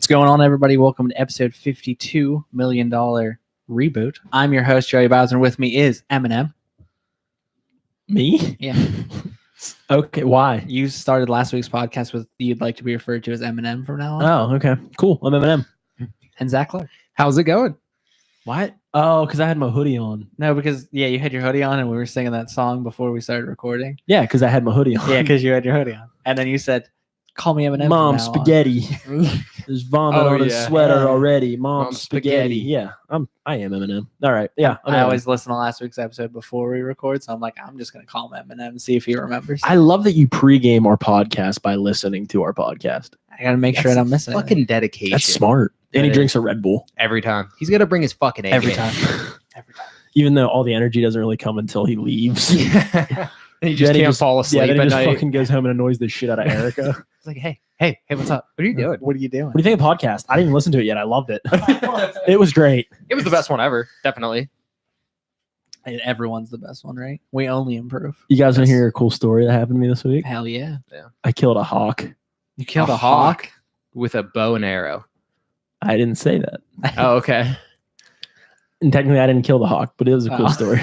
What's going on, everybody? Welcome to episode $52 million Reboot. I'm your host, Joey Bowser, and with me is Eminem. Me? Yeah. Okay, why? You started last week's podcast with you'd like to be referred to as Eminem from now on. Oh, okay. Cool. I'm Eminem. And Zach Clark. How's it going? What? Oh, because I had my hoodie on. No, because, you had your hoodie on and we were singing that song before we started recording. Yeah, because I had my hoodie on. Yeah, because you had your hoodie on. And then you said, call me Eminem Mom, from now spaghetti. There's vomit Oh, on his yeah. sweater Yeah. already. Mom, Mom, spaghetti. spaghetti. Yeah, I am Eminem. All right. Yeah. I'm I Eminem. always listen to last week's episode before we record, so I'm like, I'm just going to call him Eminem and see if he remembers. I love that you pregame our podcast by listening to our podcast. I got to make sure I don't miss it. Fucking dedication. That's smart. And he That drinks a Red Bull Every time. He's gonna bring his fucking A Every game. time. Every time. even though all the energy doesn't really come until he leaves. Yeah. And he just Then he can't just- fall asleep Yeah, then he at just night. fucking goes home and annoys the shit out of Erica. It's like, hey, what's up? What are you doing? What are you doing? What do you think of the podcast? I didn't even listen to it yet. I loved it. It was great. It was the best one ever, definitely. Hey, everyone's the best one, right? We only improve. You guys want to Yes. hear a cool story that happened to me this week? Hell yeah. I killed a hawk. You killed a hawk hawk? with a bow and arrow. I didn't say that. Oh, okay. And technically, I didn't kill the hawk, but it was a cool Oh. story.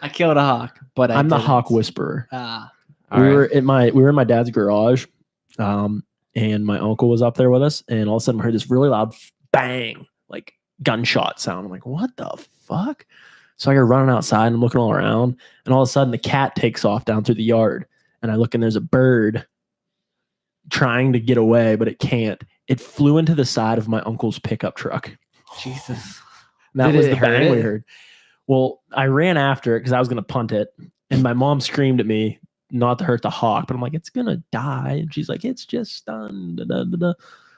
I killed a hawk, but I'm the didn't. hawk whisperer. Ah, All we right. were in my dad's garage, and my uncle was up there with us, and all of a sudden we heard this really loud bang, like gunshot sound. I'm like, what the fuck? So I go running outside and I'm looking all around, and all of a sudden the cat takes off down through the yard, and I look and there's a bird trying to get away, but it can't. It flew into the side of my uncle's pickup truck. Jesus. And that Did was it the hurt bang we it? heard. Well, I ran after it because I was going to punt it. And my mom screamed at me not to hurt the hawk. But I'm like, it's going to die. And she's like, it's just stunned. Da, da, da, da.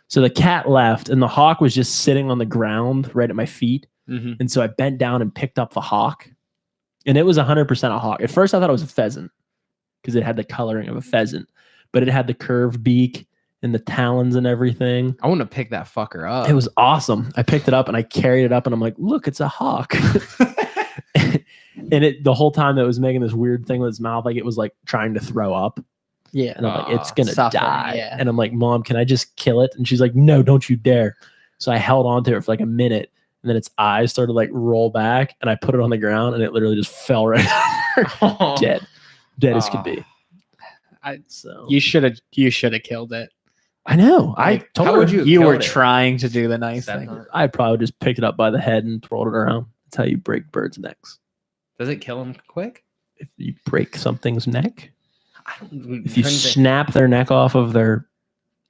So the cat left and the hawk was just sitting on the ground right at my feet. Mhm. And so I bent down and picked up the hawk. And it was 100% a hawk. At first I thought it was a pheasant because it had the coloring of a pheasant. But it had the curved beak and the talons and everything. I want to pick that fucker up. It was awesome. I picked it up and I carried it up and I'm like, look, it's a hawk. And the whole time it was making this weird thing with its mouth, like it was like trying to throw up. Yeah. And I'm like, it's gonna suffering, die. yeah. And I'm like, Mom, can I just kill it? And she's like, no, don't you dare. So I held on to it for like a minute, and then its eyes started like roll back, and I put it on the ground, and it literally just fell right over. dead as could be. So You should have killed it. I know. I Like, told how her would you- You were killed it. trying to do the nice Stepped thing. on it. I probably just picked it up by the head and twirled it around. That's how you break birds' necks. Does it kill him quick? If you break something's neck, I don't. if you snap their neck off of their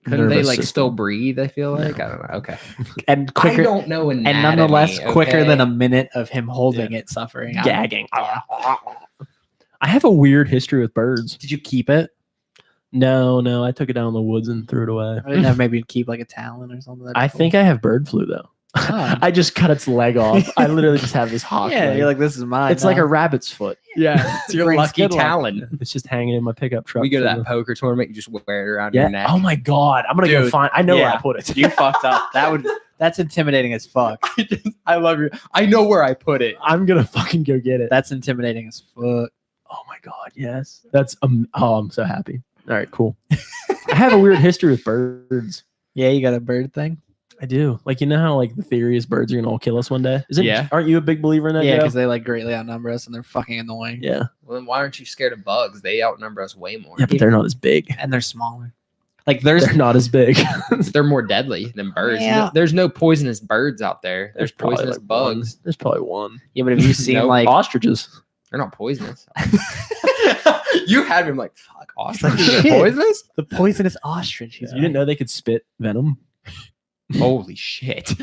couldn't they nervous like system. still breathe? I feel like No. I don't know. Okay. And quicker, I don't know and nonetheless anatomy, quicker okay? than a minute of him holding it suffering. gagging. I have a weird history with birds. Did you keep it? No, I took it down in the woods and threw it away. I didn't have maybe keep like a talon or something. That'd be I cool. think I have bird flu though. Oh. I just cut its leg off. I literally just have this hawk. Yeah, leg. you're like, this is mine. it's like a now. rabbit's foot. Yeah, it's your Brings lucky good luck. talon. It's just hanging in my pickup truck. We go to for that the- poker tournament. You just wear it around Yeah. your neck. Oh my god, I'm gonna go Dude, find. I know where yeah. I put it. You fucked up. That's intimidating as fuck. I love you. I know where I put it. I'm gonna fucking go get it. That's intimidating as fuck. Oh my god, yes. That's oh, I'm so happy. All right, cool. I have a weird history with birds. Yeah, you got a bird thing? I do. Like, you know how like the theory is birds are gonna all kill us one day? Is it? Yeah. Aren't you a big believer in that? Yeah, Joe? because they like greatly outnumber us and they're fucking annoying. Yeah. Well, then why aren't you scared of bugs? They outnumber us way more. Yeah, but they're not as big. And they're smaller. Like there's They're not as big. They're more deadly than birds. Yeah. There's no poisonous birds out there. There's probably, poisonous like, bugs. There's probably one. yeah, but have you seen Nope. like Ostriches. They're not poisonous. You had me I'm like, fuck, ostriches are Shit. poisonous? the poisonous ostrich? You didn't know they could spit venom? Holy shit.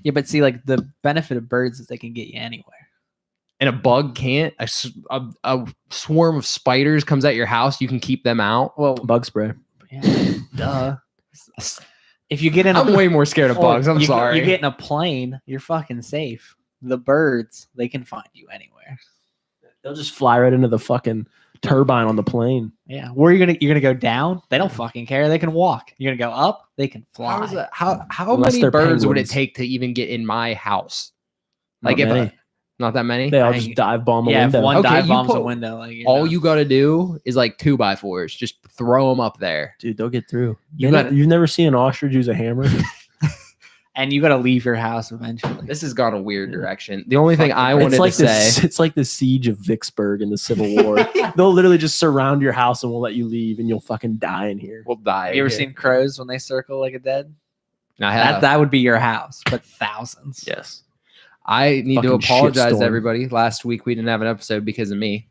Yeah, but see, like the benefit of birds is they can get you anywhere. And a bug can't? A swarm of spiders comes at your house. You can keep them out? Well, Bug spray. yeah, duh. If you get in, I'm way more scared of bugs. I'm you, sorry. You get in a plane, you're fucking safe. The birds, they can find you anywhere. They'll just fly right into the fucking turbine on the plane. Yeah, where you're gonna go down? They don't fucking care. They can walk. You're gonna go up? They can fly. How is that? How Unless many they're birds would it penguins. take to even get in my house? Not Like if many. Not that many. They all just dive bomb the Yeah, if window. one Okay, dive you bombs a put window, like All you got to do is like 2x4s. Just throw them up there. Dude, they'll get through. You gotta- You've never seen an ostrich use a hammer? and you got to leave your house eventually. This has gone a weird direction. The only thing I It's wanted like to say, it's like the siege of Vicksburg in the Civil War. They'll literally just surround your house and won't let you leave, and you'll fucking die in here. we'll die. Have you ever here. seen crows when they circle like a dead? I have. That would be your house, but thousands. Yes. I need to Fucking apologize shitstorm. to everybody. Last week we didn't have an episode because of me.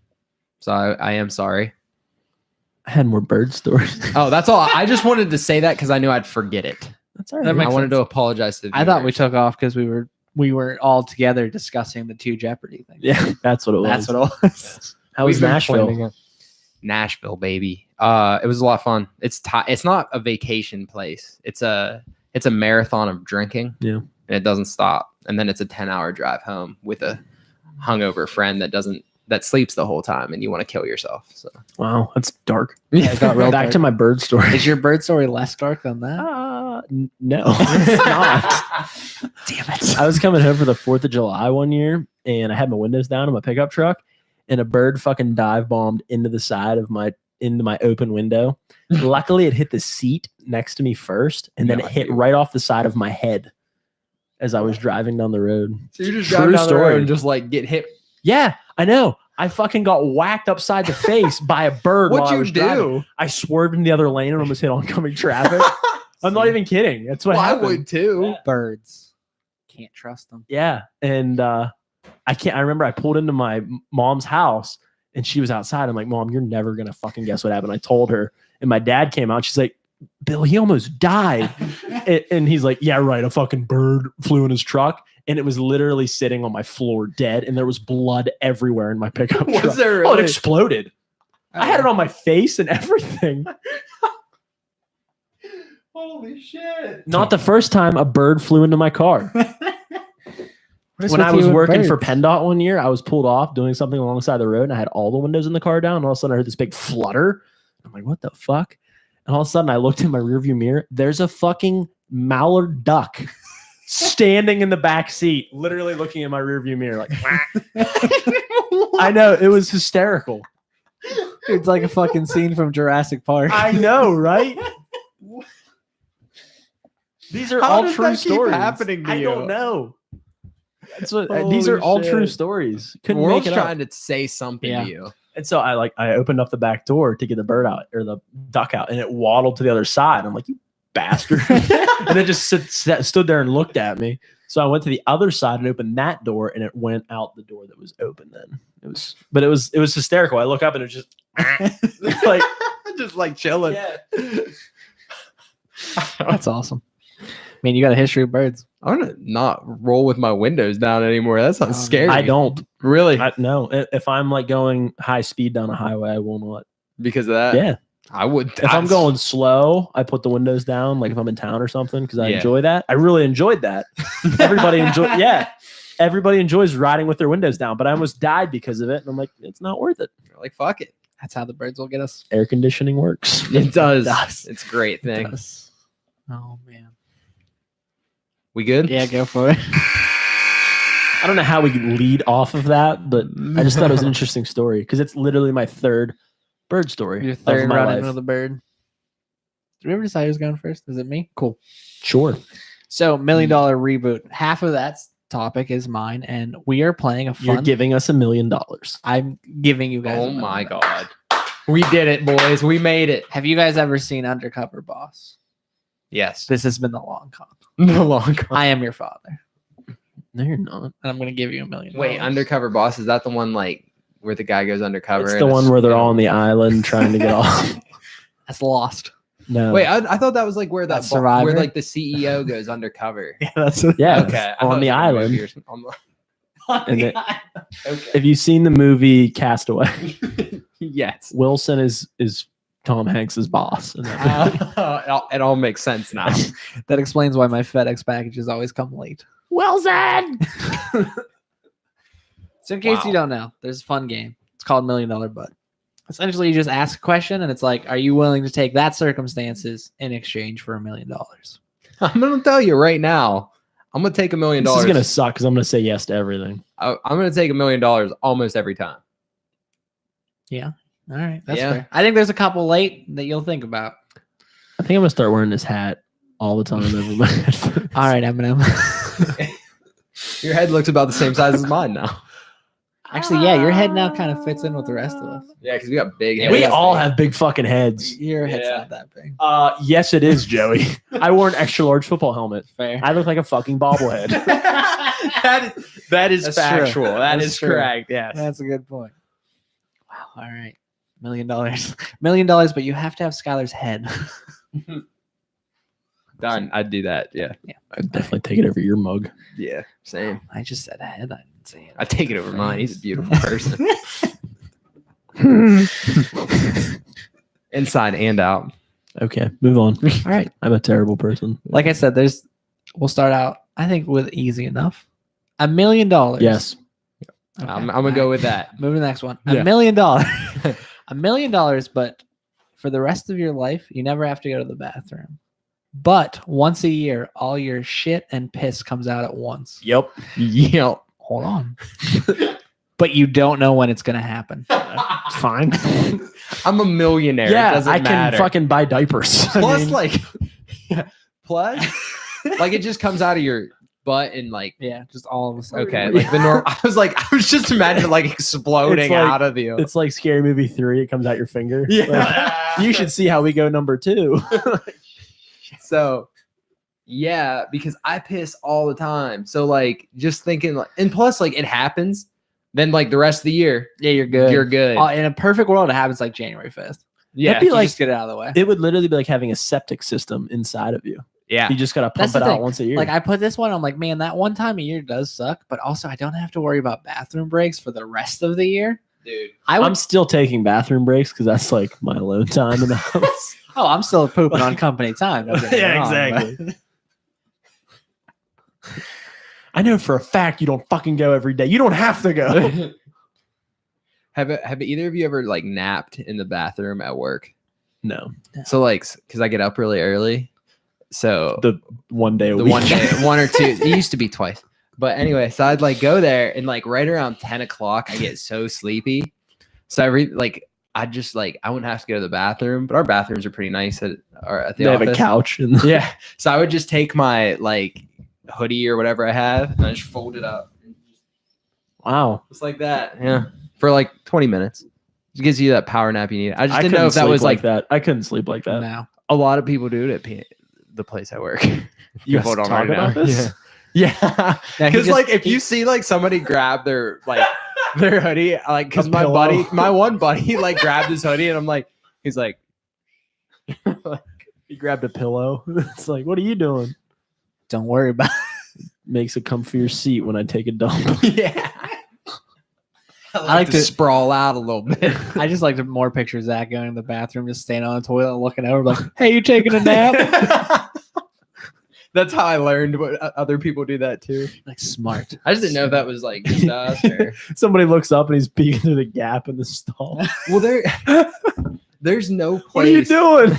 So I am sorry. I had more bird stories. Oh, that's all. I just wanted to say that because I knew I'd forget it. That's all That right. makes I wanted sense. to apologize to the I thought we viewers. took off because we were all together discussing the 2 Jeopardy things. Yeah, that's what it was. That's what it was. How was We've been Nashville? planning it. Nashville, baby. It was a lot of fun. It's not a vacation place. It's a marathon of drinking. Yeah. And it doesn't stop. And then it's a 10-hour drive home with a hungover friend that sleeps the whole time and you want to kill yourself. So Wow, that's dark. Yeah, it got real Back dark. to my bird story. Is your bird story less dark than that? No, it's not. Damn it. I was coming home for the 4th of July one year, and I had my windows down in my pickup truck, and a bird fucking dive bombed into the side of my open window. Luckily, it hit the seat next to me first, and then No it hit idea. right off the side of my head as I was driving down the road. So you just True drive down the road story. and just like get hit. Yeah, I know. I fucking got whacked upside the face by a bird while I What'd was you driving. do? I swerved in the other lane and almost hit oncoming traffic. I'm not even kidding. That's what Well, I happened. would too. Birds. Can't trust them. Yeah, and I remember I pulled into my mom's house and she was outside. I'm like, Mom, you're never gonna fucking guess what happened. I told her, and my dad came out. She's like, Bill, he almost died. And he's like, yeah, right. A fucking bird flew in his truck, and it was literally sitting on my floor dead, and there was blood everywhere in my pickup truck. Was there Oh, it really? exploded. I had it on my face and everything. Holy shit. Not the first time a bird flew into my car. When I was working for PennDOT one year, I was pulled off doing something alongside the road, and I had all the windows in the car down. And all of a sudden, I heard this big flutter. I'm like, what the fuck? And all of a sudden, I looked in my rearview mirror. There's a fucking mallard duck standing in the back seat, literally looking in my rearview mirror. Like, I know, it was hysterical. It's like a fucking scene from Jurassic Park. I know, right? These are How all does true that keep stories. happening to I you? don't know. That's what these are Holy all true shit. stories. The Couldn't world's make it up. trying to say something Yeah. to you. And so I opened up the back door to get the bird out or the duck out, and it waddled to the other side. I'm like, you bastard. And it just stood there and looked at me. So I went to the other side and opened that door, and it went out the door that was open then. It was hysterical. I look up and it was just like Just like chilling. yeah. That's awesome. I mean, you got a history of birds. I'm gonna not roll with my windows down anymore. That sounds scary. I don't. Really No. If I'm like going high speed down a highway, I will not. because of that. Yeah. I would. If I'm going slow, I put the windows down, like if I'm in town or something, because I Yeah. enjoy that. I really enjoyed that. Everybody enjoys riding with their windows down, but I almost died because of it. And I'm like, it's not worth it. like fuck it. That's how the birds will get us. Air conditioning works. It does. does. It's a great It thing. does. Oh man. We good? Yeah, go for it. I don't know how we could lead off of that, but I just thought it was an interesting story because it's literally my third bird story Your of third my run life. into the bird. Did we ever decide who's going first? Is it me? Cool. Sure. So $1 million reboot. Half of that topic is mine, and we are playing a You're fun. giving us $1 million. I'm giving you guys. Oh $1 million. my god. We did it, boys. We made it. Have you guys ever seen Undercover Boss? Yes. This has been the long con. The long con. I am your father, No, you're not. and I'm going to give you $1 million. Wait, Undercover Boss, is that the one like where the guy goes undercover? It's and the one where they're you know- all on the island trying to get off. That's Lost. No. Wait, I thought that was like where that That's where Survivor? like the CEO goes undercover. Yeah, that's Yeah, Okay, I thought on it the was like a island. movie or something. On the- And it- Okay. Have you seen the movie Castaway? Yes. Wilson is Tom Hanks's boss. In that movie. It all makes sense now. That explains why my FedEx packages always come late. Wilson. So in case Wow. you don't know, there's a fun game. It's called $1 Million Butt. Essentially, you just ask a question, and it's like, are you willing to take that circumstances in exchange for $1 million? I'm gonna tell you right now, I'm gonna take $1 million. This is gonna suck because I'm gonna say yes to everything. I'm gonna take $1 million almost every time. Yeah. All right. That's Yeah. fair. I think there's a couple late that you'll think about. I think I'm gonna start wearing this hat all the time over my headphones. All right, Eminem. Your head looks about the same size as mine now. Actually, yeah, your head now kind of fits in with the rest of us. Yeah, because we got big. Yeah, We heads. all have big fucking heads. Your head's Yeah. not that big. Yes, it is, Joey. I wore an extra large football helmet. Fair. I look like a fucking bobblehead. that is That's factual. true. That That's is true. correct. Yes. That's a good point. Wow. All right. $1 million. $1 million, but you have to have Skylar's head. Done. I'd do that. Yeah. I'd definitely take it over your mug. Yeah. Same. I just said head. I didn't say it. I take it over mine. He's a beautiful person. Inside and out. Okay, move on. All right. I'm a terrible person. Like I said, we'll start out, I think, with easy enough. $1 million. Yes. Okay. I'm gonna go with that. Moving to the next one. Yeah. $1 million. $1 million, but for the rest of your life, you never have to go to the bathroom. But once a year, all your shit and piss comes out at once. Yep. Yep. Hold on. But you don't know when it's going to happen. It's fine. I'm a millionaire. It Yeah, doesn't I can matter. fucking buy diapers. Plus, plus, like it just comes out of your butt and like. Yeah, just all of a sudden. Okay, like the normal. I was just imagining like exploding like- out of you. it's like Scary Movie 3. It comes out your finger. Yeah. Like, you should see how we go number 2. So, yeah, because I piss all the time. So like, just thinking, like, and plus, like, it happens. Then like the rest of the year, Yeah, you're good. you're good. In a perfect world, it happens like January 5th. Yeah, That'd be You like just get it out of the way. it would literally be like having a septic system inside of you. yeah. You just gotta That's pump the it out thing. once a year. Like I put this one, I'm like, man, that one time a year does suck, but also I don't have to worry about bathroom breaks for the rest of the year. Dude. I'm I'm still taking bathroom breaks because that's like my alone time in the house. I'm still pooping on company time. don't get me Yeah, wrong, exactly. but- I know for a fact you don't fucking go every day. You don't have to go. Have either of you ever like napped in the bathroom at work? No. So like, because I get up really early, so The one day a the week. one day, one or two. It used to be twice, but anyway, so I'd like go there and like right around 10 o'clock, I get so sleepy. So I wouldn't have to go to the bathroom, but our bathrooms are pretty nice at the They have office. a couch. And Yeah, so I would just take my like hoodie or whatever I have and I just fold it up, Wow. just like that. Yeah, for like 20 minutes. It gives you that power nap you need. I just didn't know couldn't if that sleep was like that. I couldn't sleep like that. No. a lot of people do it at the place I work. You People guys don't already talk about know. this? Yeah. No, he Because just- like if you see like somebody grab their like their hoodie, like because A my pillow. my one buddy like grabbed his hoodie and I'm like, he's like, He grabbed a pillow. It's like, what are you doing? Don't worry about Makes a comfier seat when I take a dump. yeah. I like to- sprawl out a little bit. it. I just like to more picture Zach going to the bathroom, just standing on the toilet and looking over like, hey, you taking a nap? That's how I learned what other people do that too. Like smart. I just didn't know if that was like just us or Somebody looks up and he's peeking through the gap in the stall. well there's no place. What are you doing?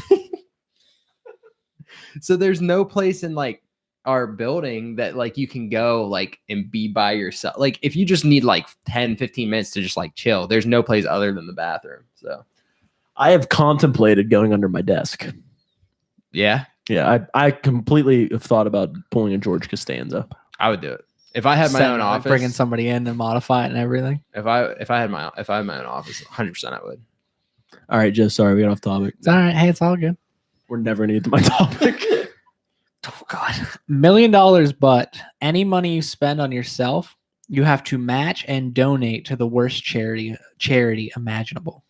So there's no place in like our building that like you can go like and be by yourself. Like if you just need like 10-15 minutes to just like chill, there's no place other than the bathroom. So I have contemplated going under my desk. yeah, Yeah, I completely have thought about pulling a George Costanza. I would do it. If I had my Setting own it, like, office, bringing somebody in and modify it and everything. if I had my own office, 100% I would. All right, Joe, sorry, we got off topic. It's all right. Hey, it's all good. We're never going to get to my topic. Oh God. $1 million, but any money you spend on yourself, you have to match and donate to the worst charity imaginable.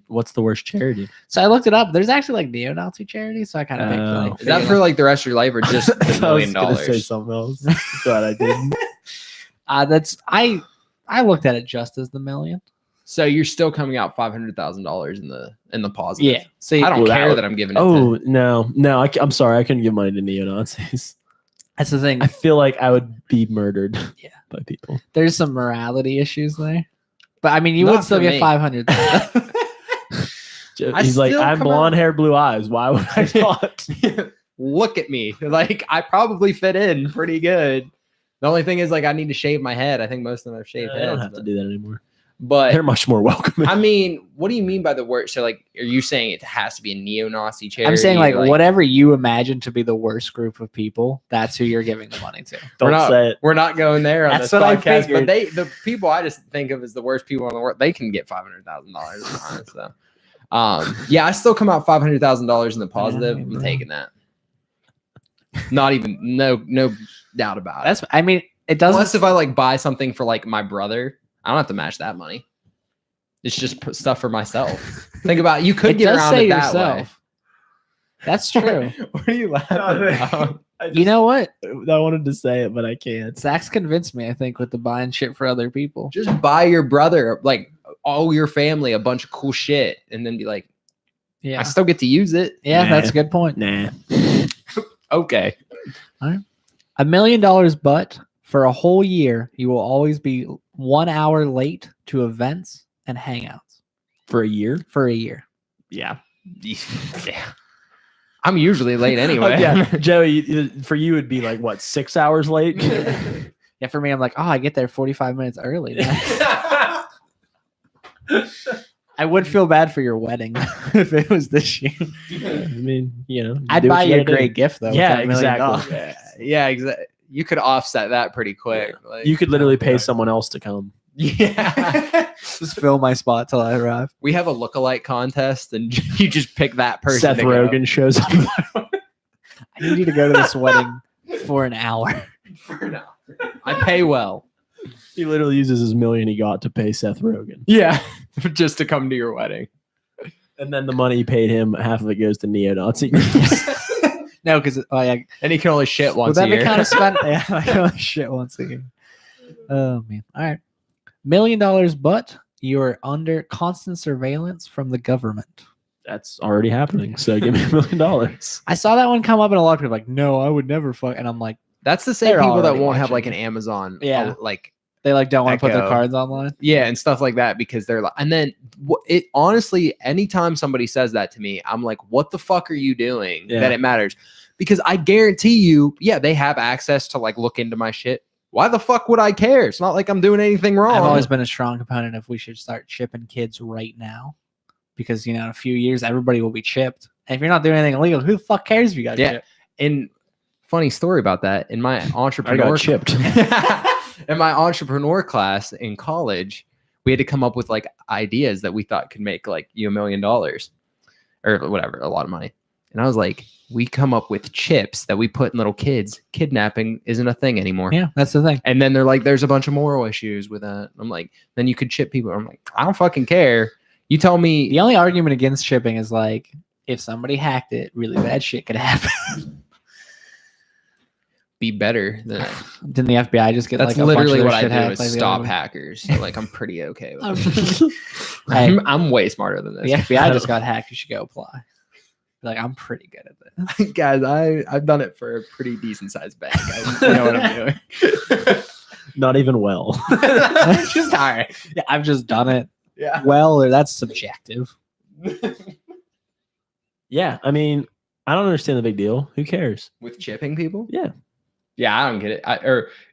What's the worst charity? So I looked it up. There's actually like neo-Nazi charities, so I kind of picked Oh. like Is that for like the rest of your life or just the $1 million? I was gonna say something else. Glad I didn't. that's I looked at it just as the million. So you're still coming out $500,000 in the positive. Yeah. So you- I don't Well, care that- that I'm giving it. Oh, no. I'm sorry. I couldn't give money to neo-Nazis. that's the thing. I feel like I would be murdered Yeah. by people. There's some morality issues there, but I mean, you Not would still for get me. 500. I He's like, still I'm come blonde out- hair, blue eyes. Why would I not? look at me. Like I probably fit in pretty good. The only thing is like I need to shave my head. I think most of them have shaved I heads. don't have to do that anymore. But They're much more welcoming. I mean, what do you mean by the word? So like, are you saying it has to be a neo-Nazi charity? I'm saying like or, whatever you imagine to be the worst group of people, that's who you're giving the money to. Don't say it. We're not going there on That's this what I podcast. figured. But the people I just think of as the worst people in the world, they can get $500,000. So, yeah, I still come out $500,000 in the positive. Yeah, I'm bro. taking that. Not even no doubt about it. That's I mean it doesn't. Unless if I like buy something for like my brother, I don't have to match that money. It's just stuff for myself. Think about it. You could it get does around say it that yourself. That's true. way. What are you laughing about? You know what? I wanted to say it, but I can't. Zach's convinced me, I think, with the buying shit for other people. Just buy your brother, like all your family, a bunch of cool shit, and then be like, Yeah. I still get to use it. Yeah, Nah. that's a good point. Nah. Okay. $1 million, but for a whole year, you will always be 1 hour late to events and hangouts For a year? for a year. Yeah. Yeah. I'm usually late anyway. Yeah. Joey, for you, it'd be like, what, 6 hours late? Yeah, for me, I'm like, oh, I get there 45 minutes early. I would feel bad for your wedding if it was this year. I mean, you know. I'd do what buy you a gotta do. great gift, though. Yeah, for $1 million. exactly. Yeah, exactly. You could offset that pretty quick. Like, You could literally pay someone else to come. Yeah. Just fill my spot till I arrive. We have a lookalike contest, and you just pick that person. Seth to go. Rogen shows up. I need you to go to this wedding for an hour. For now. I pay well. He literally uses his million he got to pay Seth Rogen. Yeah. Just to come to your wedding. And then the money he paid him, half of it goes to neo-Nazi groups. No, because And he can only shit would once that a be year. kind of spent? Yeah, I can only shit once a year. Oh man! All right, $1 million, but you're under constant surveillance from the government. That's already happening. So give me $1 million. I saw that one come up, and a lot of people were like, "No, I would never fuck." And I'm like, That's the same They're people that already won't have like watching. an Amazon. Yeah. Like, they like don't want to put their Echo. cards online. yeah, and stuff like that because they're like, and then it honestly, anytime somebody says that to me, I'm like, what the fuck are you doing Yeah. that it matters? Because I guarantee you, yeah, they have access to like look into my shit. Why the fuck would I care? It's not like I'm doing anything wrong. I've always been a strong component of we should start chipping kids right now, because in a few years everybody will be chipped. And if you're not doing anything illegal, who the fuck cares if you got Yeah. chipped? And funny story about that, in my I entrepreneur got chipped. in my entrepreneur class in college, we had to come up with like ideas that we thought could make like you $1 million or whatever, a lot of money. And I was like, we come up with chips that we put in little kids. Kidnapping isn't a thing anymore. Yeah, that's the thing. And then they're like, there's a bunch of moral issues with that. I'm like, then you could chip people. I'm like, I don't fucking care. You tell me. The only argument against shipping is like, if somebody hacked it, really bad shit could happen. Be better than Didn't the FBI just get that's like a bunch of literally their what I shit do hacked is like the stop other hackers. So, like I'm pretty okay with one? it. Hey, I'm way smarter than the this. FBI just got hacked. You should go apply. Like, I'm pretty good at this. Guys, I've done it for a pretty decent sized bank. I know what I'm doing. Not even well. Just all right. Yeah, I've just done it Yeah. well, or that's subjective. Yeah, I mean, I don't understand the big deal. Who cares? With chipping people? Yeah. Yeah, I don't get it.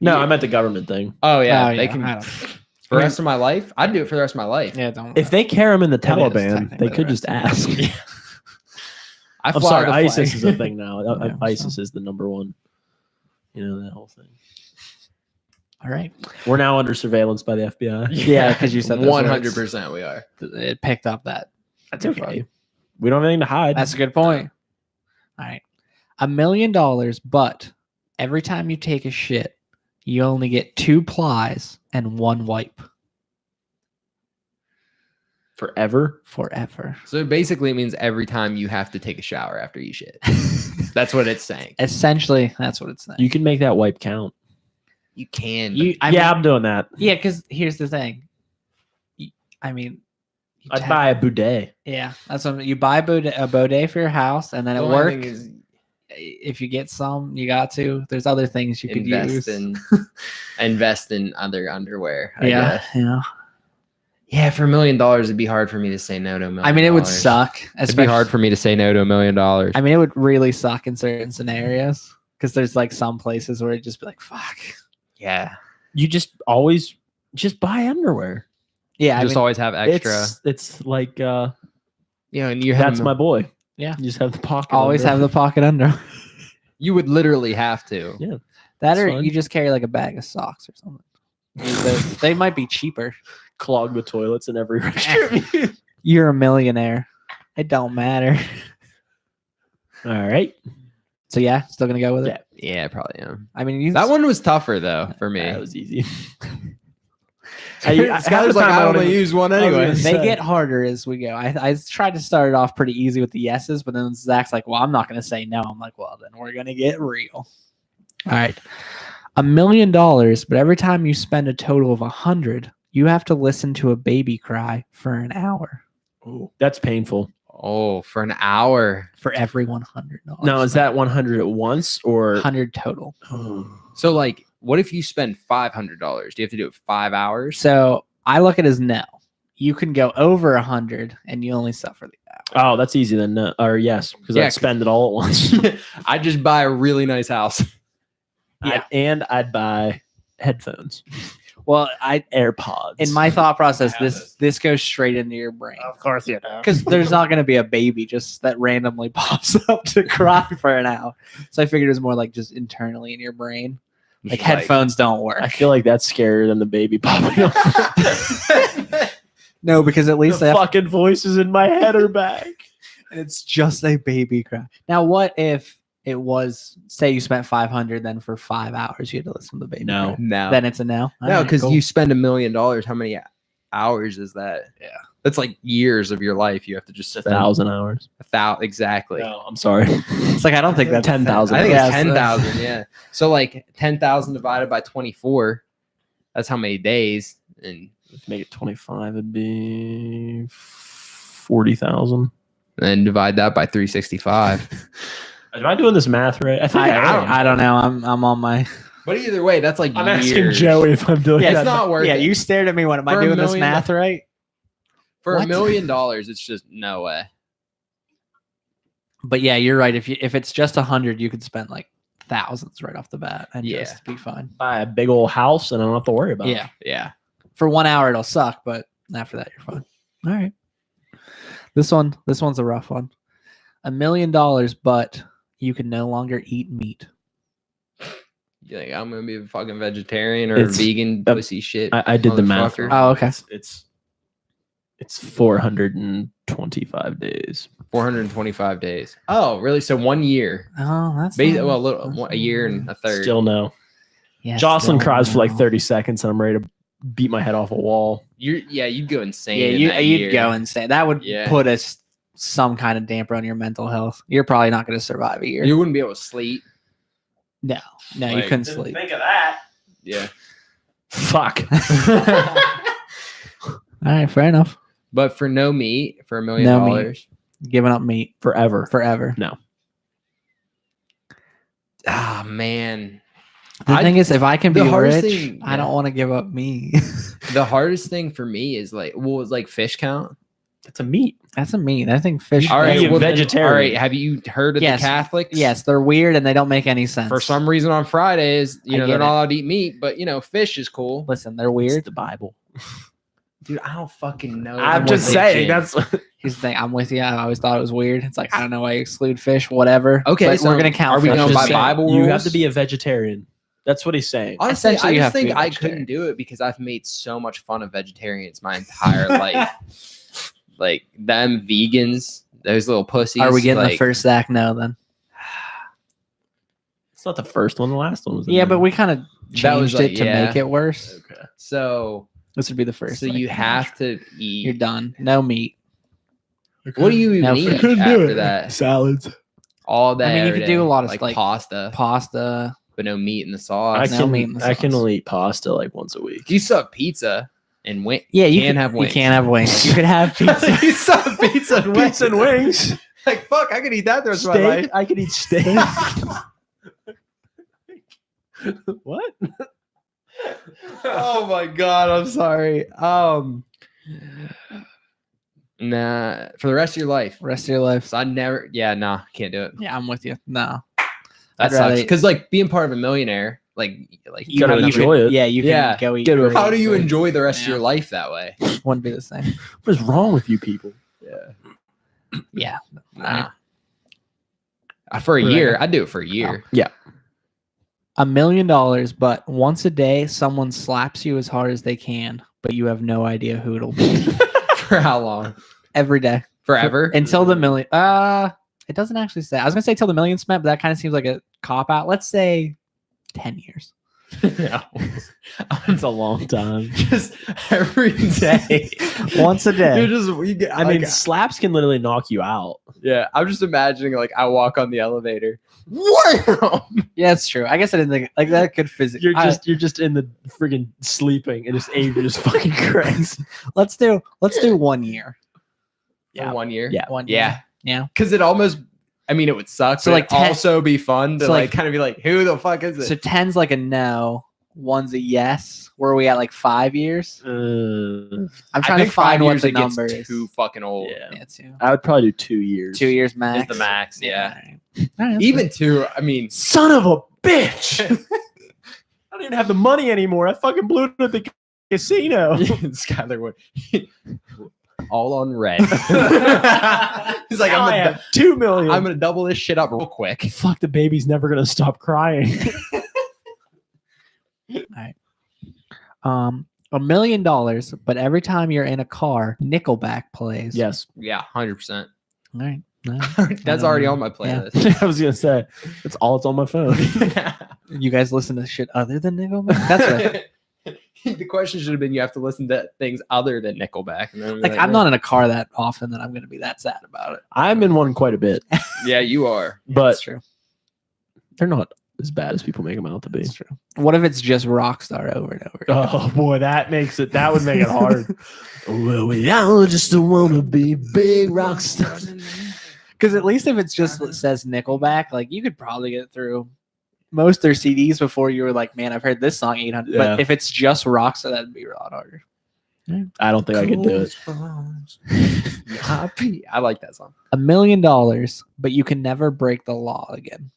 No, yeah. I meant the government thing. Oh yeah, Oh, they yeah, can I don't- for the rest of my life. I'd do it for the rest of my life. Yeah, don't. If they care him in the It is Taliban, technically they the could just rest of ask. I I'm fly sorry, the ISIS flag. is a thing now. Yeah, ISIS is the number one. You know, that whole thing. All right. We're now under surveillance by the FBI. Yeah, 'cause you said those 100% we are. It picked up that. That's okay. We don't have anything to hide. That's a good point. All right. $1 million, but every time you take a shit, you only get 2 plies and 1 wipe forever. forever. So basically, it means every time you have to take a shower after you shit. That's what it's saying. Essentially, that's what it's saying. You can make that wipe count. You can. I'm doing that. Yeah, because here's the thing. I mean, you I'd buy a bidet. Yeah, that's what you buy a bidet for your house, and then The at only work, thing is if you get some, you got to. There's other things you could invest use. in invest in other underwear. I Yeah, guess. yeah. Yeah, for $1 million, it'd be hard for me to say no to $1 million. I mean, it would suck. It'd be hard for me to say no to $1 million. I mean, it would really suck in certain scenarios because there's like some places where it'd just be like, fuck. Yeah. You just always just buy underwear. Yeah, Just always have extra. It's like And you have that's my boy. Yeah. You just have the pocket. always under. have the pocket under. You would literally have to. Yeah. That That's or fine. you just carry like a bag of socks or something. They might be cheaper. Clog the toilets in every restroom. You're a millionaire. It don't matter. All right. So yeah, still gonna go with it. Yeah. Yeah, I probably am. I mean, That one was tougher though for me. That was easy. Scott was like, I only use one anyway. was They gonna say. get harder as we go. I tried to start it off pretty easy with the yeses, but then Zach's like, "Well, I'm not gonna say no." I'm like, "Well, then we're gonna get real." All right, $1 million, but every time you spend a total of 100, you have to listen to a baby cry for an hour Ooh, that's painful. Oh, for an hour. for every $100. Now, is that 100 at once or? 100 total? So like, what if you spend $500? Do you have to do it 5 hours? So I look at it as no. You can go over 100 and you only suffer the hour. Oh, that's easy then. No, or yes, because Yeah, I'd spend it all at once. I'd just buy a really nice house. Yeah. And I'd buy headphones, Well, AirPods. in my thought process, I have this goes straight into your brain. of course, you know. Because there's not going to be a baby just that randomly pops up to cry for an hour. So I figured it was more like just internally in your brain. Like headphones don't work. I feel like that's scarier than the baby popping up. No, because at least the they have, fucking voices in my head are back. it's just a baby cry. Now, what if it was, say you spent 500, then for 5 hours you had to listen to the baby No. cry? No. Then it's a no? No, Alright, because cool. you spend $1 million. How many hours is that? Yeah. That's like years of your life. You have to just spend 1,000 hours. 1,000. Exactly. No, I'm sorry. It's like, I don't think that's 10,000. I think Yeah, it's so- 10,000. Yeah. So like 10,000 divided by 24. That's how many days. And Make it 25. It'd be 40,000. then divide that by 365. Am I doing this math right? I think I don't know. I'm on my. But either way, that's like I'm years. asking Joey if I'm doing Yeah, that. it's not worth Yeah, it. you stared at me when am I For $1 doing this million math right? For $1 What? million, it's just no way. But yeah, you're right. If it's just 100, you could spend like thousands right off the bat and Yeah. just be fine. Buy a big old house and I don't have to worry about it. Yeah. Yeah. For 1 hour it'll suck, but after that you're fine. All right. This one's a rough one. $1 million, but you can no longer eat meat. You're like, I'm gonna be a fucking vegetarian or It's- vegan pussy shit. I did the math. motherfucker. Oh, okay. It's 425 days. 425 days. Oh, really? So 1 year. Oh, that's Well, a year and a third. Still no. yeah, Jocelyn still cries for like no. 30 seconds and I'm ready to beat my head off a wall. You'd go insane. Yeah, in that you'd year. go insane. That would Yeah. put us some kind of damper on your mental health. You're probably not going to survive a year. You wouldn't be able to sleep. No, you Like, couldn't sleep. Think of that. Yeah. Fuck. All right, fair enough. But for no meat, for $1 million, No meat. Giving up meat Forever. forever. ah man, The thing is, if I can be the hardest rich, thing- I don't want to give up me. the hardest thing for me is like, well, is like fish count. It's a meat. That's a meat. I think fish. All right, Be a well, then- vegetarian. All right, have you heard of Yes. the Catholics? Yes, they're weird and they don't make any sense. For some reason on Fridays, I they're get not it. allowed to eat meat, but fish is cool. Listen, they're It's weird. the Bible. Dude, I don't fucking know. I'm what just they saying. did. That's Here's the thing. I'm with you. I always thought it was weird. It's like I don't know why you exclude fish. Whatever. Okay, but so we're gonna count. are we fish going as by meat. Bible You have rules? to be a vegetarian. That's what he's saying. Honestly, Essentially, I you just have to be think a I vegetarian. couldn't do it because I've made so much fun of vegetarians my entire life. Like them vegans, those little pussies. Are we getting the like, first Zach? No, then. It's not the first one. The last one was. Yeah, but we kind of That was changed like- it to yeah. make it worse. Okay. So, This would be the first. so like, you have to eat. You're done. No meat. What do you even No, eat I couldn't after that? Salads. All day. I mean, you every could do day. a lot of, like like, pasta, Pasta. but no meat in the I sauce. No meat in can. the I can sauce. only eat pasta like once a week. You still have pizza and wing. Yeah, you can can have wings. You can't have wings. You could have pizza. you still have pizza and wings. Pizza and wings. Like fuck, I could eat that the rest of my life. Steak. I could eat steak. What? Oh my god, I'm sorry. Nah, for the rest of your life. Rest of your life. So I never. Yeah, nah, can't do it. Yeah, I'm with you. No, That I'd rather- sucks. Because like being part of a millionaire, like you gotta have- you enjoy could- it. Yeah, you can Yeah, go eat. get great how do you food. enjoy the rest of Yeah. your life that way? Wouldn't be the same. What is wrong with you people? Yeah, Yeah. nah. For a Right. year, I'd do it for a year. $1 million, but once a day someone slaps you as hard as they can, but you have no idea who it'll be. For how long? Every day. Forever? Until the million. It doesn't actually say. I was gonna say till the million's spent, but that kind of seems like a cop out. Let's say 10 years. Yeah, it's a long time. Just every day. Once a day. You're just. You get, I mean, slaps can literally knock you out. yeah. I'm just imagining like I walk on the elevator. Wham! Yeah, it's true. I guess I didn't think like that could physically. You're just in the friggin' sleeping, and just Avery just fucking crazy. Let's do 1 year. For 1 year. Yeah. 1 year. Yeah. Yeah. Because it almost. I mean, it would suck. So, So like, like, 10 also be fun to so, like like- kind of be like, who the fuck is it? So 10's like a no, 1's a yes. Where are we at like 5 years? I'm I trying to think find 5 what years the it gets number is. too fucking old. Yeah. Yeah, 2. I would probably do 2 years. 2 years max. Is the max. Yeah. All right. All right, that's Even 2. I mean, Son of a bitch! I don't even have the money anymore. I fucking blew it at the casino. Skylar would. All on red. He's like, Now I I'm have 2 million. gonna double this shit up real quick. Fuck, the baby's never gonna stop crying. $1 million, but every time you're in a car, Nickelback plays. Yes, Yeah, 100%. All right. All right. That's already on my Yeah. playlist. I was gonna say it's on my phone. You guys listen to shit other than Nickelback? That's right. The question should have been: you have to listen to things other than Nickelback. And then we'd be Like I'm not in a car that often that I'm going to be that sad about it. I'm in one quite a bit, Yeah, you are. but That's true. they're not as bad as people make them out to be. That's true. What if it's just Rockstar over and over? Again? Oh boy, that would make it hard. Well, we all just want to be big rock stars. Because at least if it's just says Nickelback, like you could probably get through most of their CDs before you were like, man, I've heard this song 800. Yeah. But if it's just Rockstar, that'd be a lot harder. I don't think I could do it. I like that song. $1 million, but you can never break the law again.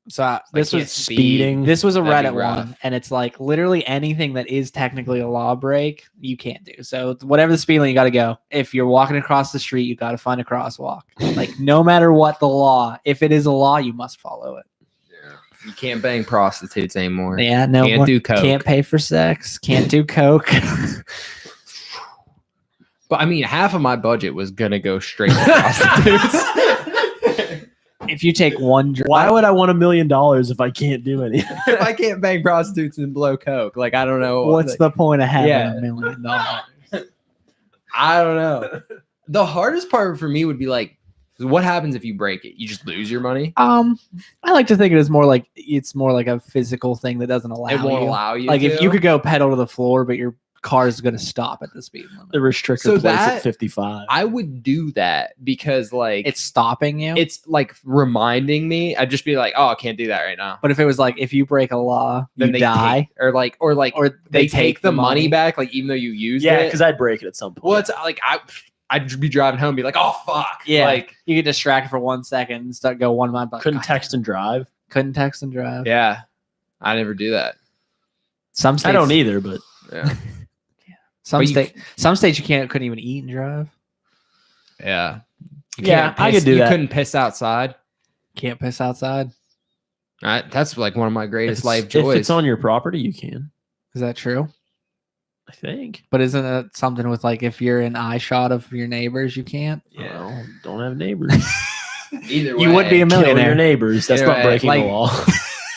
So this can't was speeding. This was a That'd be Reddit rough. one, and it's like literally anything that is technically a law break, you can't do. So whatever the speed limit, you got to go. If you're walking across the street, you got to find a crosswalk. Like no matter what the law, if it is a law, you must follow it. You can't bang prostitutes anymore. Yeah, no, Can't more- do coke. Can't pay for sex. Can't do coke. But I mean, half of my budget was gonna go straight to prostitutes. If you take one drink, Why would I want $1 million if I can't do anything? If I can't bang prostitutes and blow coke, like I don't know. what's like, the point of having Yeah. $1 million? I don't know. The hardest part for me would be like, what happens if you break it? You just lose your money. I like to think it is more like it's more like a physical thing that doesn't allow It won't you. allow you. Like if to. you could go pedal to the floor, but your car is going to stop at the speed limit. The restrictor So place that- at 55. I would do that because like It's stopping you. it's like reminding me. I'd just be like, oh, I can't do that right now. But if it was like if you break a law, Then you they die, take, or like or they take the money back, like even though you used Yeah, it. because I'd break it at some point. Well, it's like I'd be driving home and be like, oh fuck. Yeah, Like you get distracted for 1 second and start go 1 mile. Couldn't text and drive. Couldn't text and drive. yeah. I never do that. Some states I don't either, but Yeah. Some But you- some states you couldn't even eat and drive. Yeah. You Yeah, can't I piss- could do you that. couldn't piss outside. Can't piss outside. That's like one of my greatest life if joys. it's on your property, you can. Is that true? I think. But isn't it something with like if you're in eye shot of your neighbors, you can't? Yeah. Well, don't have neighbors. Either way, You would be a Kill millionaire. your neighbors. That's Either not way, breaking like- the law.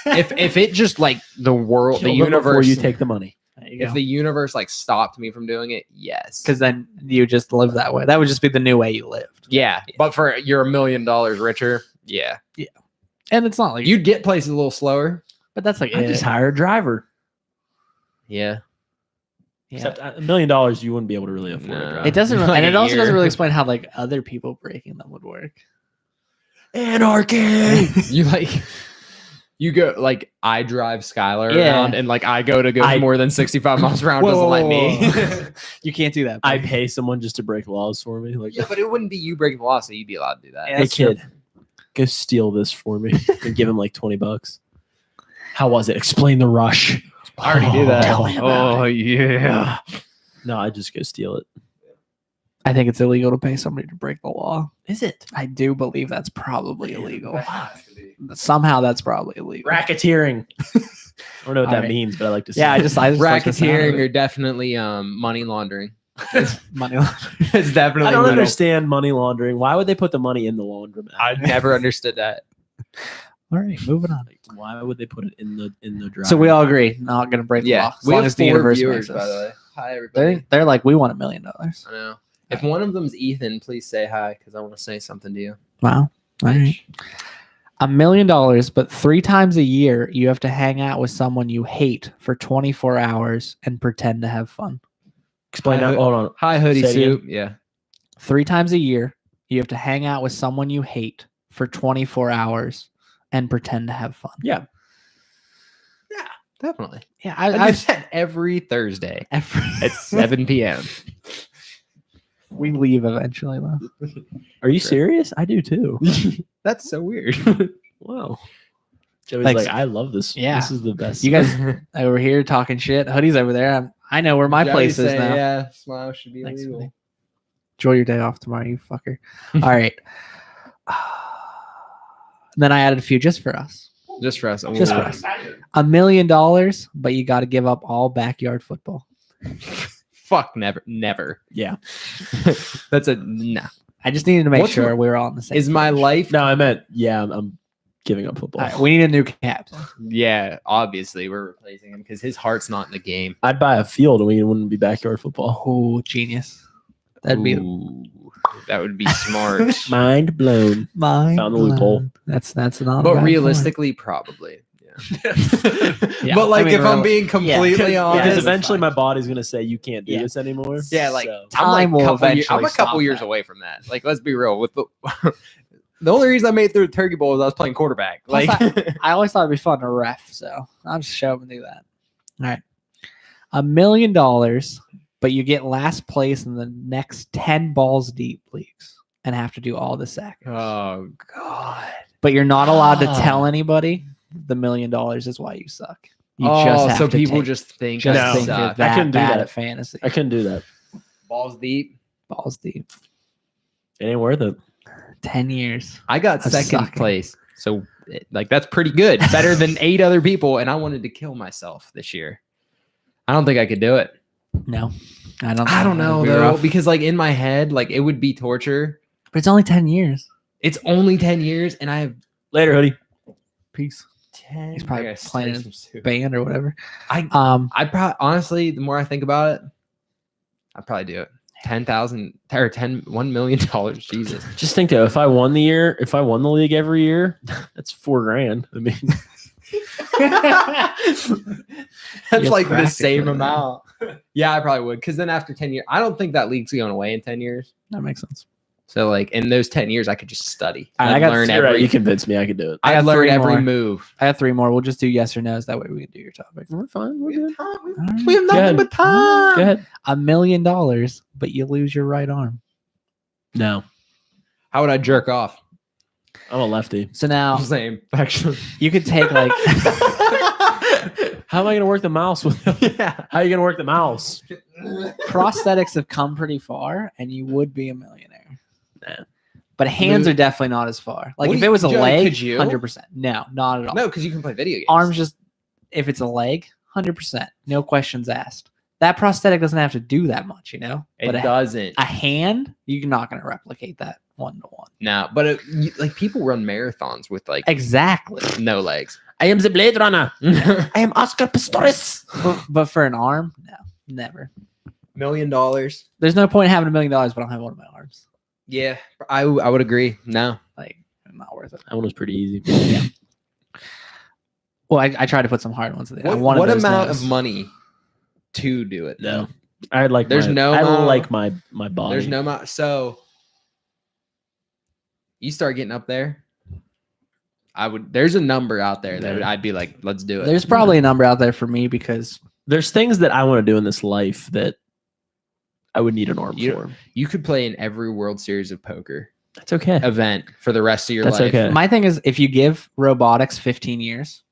if it just like the world, Kill the them before universe, you take the money. There you if go. the universe like stopped me from doing it, yes. Because then you just live that way. That would just be the new way you lived. Yeah, but for you're $1 million richer. Yeah, And it's not like you'd get places a little slower. but that's like I just hire a driver. Yeah, yeah. Except $1 million, you wouldn't be able to really afford No. a driver. It doesn't, Like and it a also doesn't year. really explain how like other people breaking them would work. Anarchy. you like You go like I drive Skylar Yeah. around, and like I go more than 65 miles per hour. Whoa, Doesn't whoa, let whoa, me. You can't do that. I buddy. pay someone just to break laws for me. Like, Yeah, but it wouldn't be you breaking the law, so you'd be allowed to do that. Yeah, hey that's true. kid, go steal this for me and give him like $20. How was it? Explain the rush. I already do that. Tell me about it. Yeah. No, I just go steal it. I think it's illegal to pay somebody to break the law. Is it? I do believe that's probably illegal. Somehow that's probably illegal. Racketeering. I don't know what that Alright. means, but I like to say Yeah, I it. just like the sound of Racketeering it. or definitely money laundering. Money laundering. It's definitely. I don't legal. understand money laundering. Why would they put the money in the laundromat? I never understood that. All right, moving on. Like, why would they put it in the dryer? So we all agree, not going to break the law. As we long have as the 4 universe viewers, makes by the us. way. Hi, everybody. They're like, we want $1 million. I know. If one of them's Ethan, please say hi because I want to say something to you. Wow. All right. $1 million, but 3 times a year you have to hang out with someone you hate for 24 hours and pretend to have fun. Explain Hi, that. Hold on. Hi, hoodie Say it again. soup. Yeah. 3 times a year you have to hang out with someone you hate for 24 hours and pretend to have fun. Yeah. Definitely. Yeah, I do I've that every Thursday every, at 7 p.m. we leave eventually though. Are you serious? I do too. That's so weird. Wow. Joey's Thanks. like, I love this. Yeah. This is the best. You guys over here talking shit. Hoodie's over there. I know where my place is now. Yeah, smile should be Thanks, illegal. buddy. Enjoy your day off tomorrow, you fucker. All right. Then I added a few just for us. Just for us. Just for us. $1 million, but you got to give up all backyard football. Fuck, never. Yeah. That's a nah. I just needed to make What's sure my- we were all on the same. Is my page. life? No, I meant, yeah, I'm giving up football. All right, we need a new captain. Yeah, obviously we're replacing him because his heart's not in the game. I'd buy a field and we wouldn't be backyard football. Oh, genius! That'd be Ooh, that would be smart. Mind blown. mine. Found the loophole. That's not. a But bad realistically, probably. Yeah. Yeah, But like, I mean, if I'm really- being completely Because honest, eventually my body's going to say, you can't do Yeah. this anymore. yeah, like So- Time will I'm eventually a couple stop years that. away from that. Like, let's be real. With the the only reason I made it through the Turkey Bowl was I was playing quarterback. Plus, Like, I always thought it'd be fun to ref, so I'll just show up and do that. All right, $1 million, but you get last place in the next 10 balls deep leagues and have to do all the sacks. oh god. But you're not allowed to Ah. tell anybody the $1 million is why you suck. You Oh, have so to people take- just think just No. think suck. you're I that couldn't do bad that. at fantasy. I couldn't do that. Balls deep. Balls deep. It ain't worth it. 10 years. I got Of second sucking. place. So like that's pretty good. Better than 8 other people. And I wanted to kill myself this year. I don't think I could do it. No, I don't. I don't know It'd be though. rough. Because like in my head, like it would be torture. But it's only 10 years. It's only 10 years and I have Later, hoodie. Peace. 10. He's probably I gotta playing save in some soup. Band or whatever. I probably honestly, the more I think about it, I'd probably do it. 10,000 or $1 million. Jesus. Just think though, if I won the league every year, that's $4,000. I mean, That's You're like the practically same there. amount. Yeah, I probably would. Because then after 10 years, I don't think that league's going away in 10 years. That makes sense. So like in those 10 years, I could just study. All right, I'd I got learn you're right, every. you convinced me I could do it. I I'd got learn 3 every more. move. I have 3 more. We'll just do yes or no's. That way we can do your topic. We're fine. We're good. We have Go ahead. nothing but time. Go ahead. $1 million, but you lose your right arm. No, How would I jerk off? I'm a lefty. So now Same, actually. you could take like How am I going to work the mouse with? Yeah. How are you going to work the mouse? prosthetics have come pretty far, and you would be a millionaire. Nah. But hands are definitely not as far. Like What if do it you- was a Joey, leg, could you? 100%. No, not at all. No, because you can play video games. Arms just if it's a leg, 100%. No questions asked. That prosthetic doesn't have to do that much, you know. It But doesn't. a hand, you're not going to replicate that 1-to-1. No, but like people run marathons with like Exactly. no legs. I am the Blade Runner. $1 I am Oscar Pistorius. but for an arm, no, never. million. There's no point in having $1 million, but I don't have one of my arms. Yeah, I would agree. No, Like, not worth it. That one was pretty easy. Yeah. Well, I tried to put some hard ones in there. what amount of money to do it? No, I like. There's my, no I amount- like my body. There's no amount. So you start getting up there. There's a number out there that Yeah. I'd be like, let's do it. There's probably a number out there for me because There's things that I want to do in this life that I would need an arm You- for. You could play in every World Series of Poker That's okay. event for the rest of your That's life. okay. my thing is if you give robotics 15 years,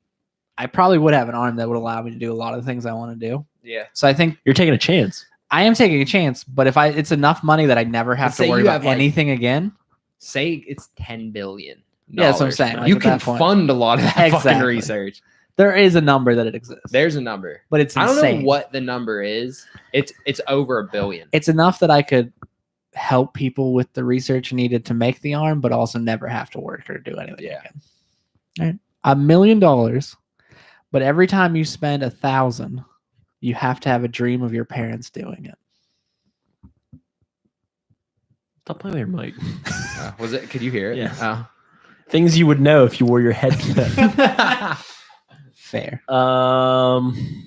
I probably would have an arm that would allow me to do a lot of the things I want to do. Yeah. So I think You're taking a chance. I am taking a chance, but if it's enough money that I never have Let's to say worry you about have, like, anything again. Say it's $10 billion. Yeah, that's what I'm saying. Like, you at can that point. fund a lot of that fucking Exactly. research. There is a number that it exists. There's a number. but it's I don't insane. know what the number is. It's over $1 billion. It's enough that I could help people with the research needed to make the arm, but also never have to work or do anything Yeah. again. All right. $1 million, but every time you spend 1,000, you have to have a dream of your parents doing it. Stop playing with your mic. Was it? Could you hear it? Yes. Oh. Things you would know if you wore your headset. Fair. um,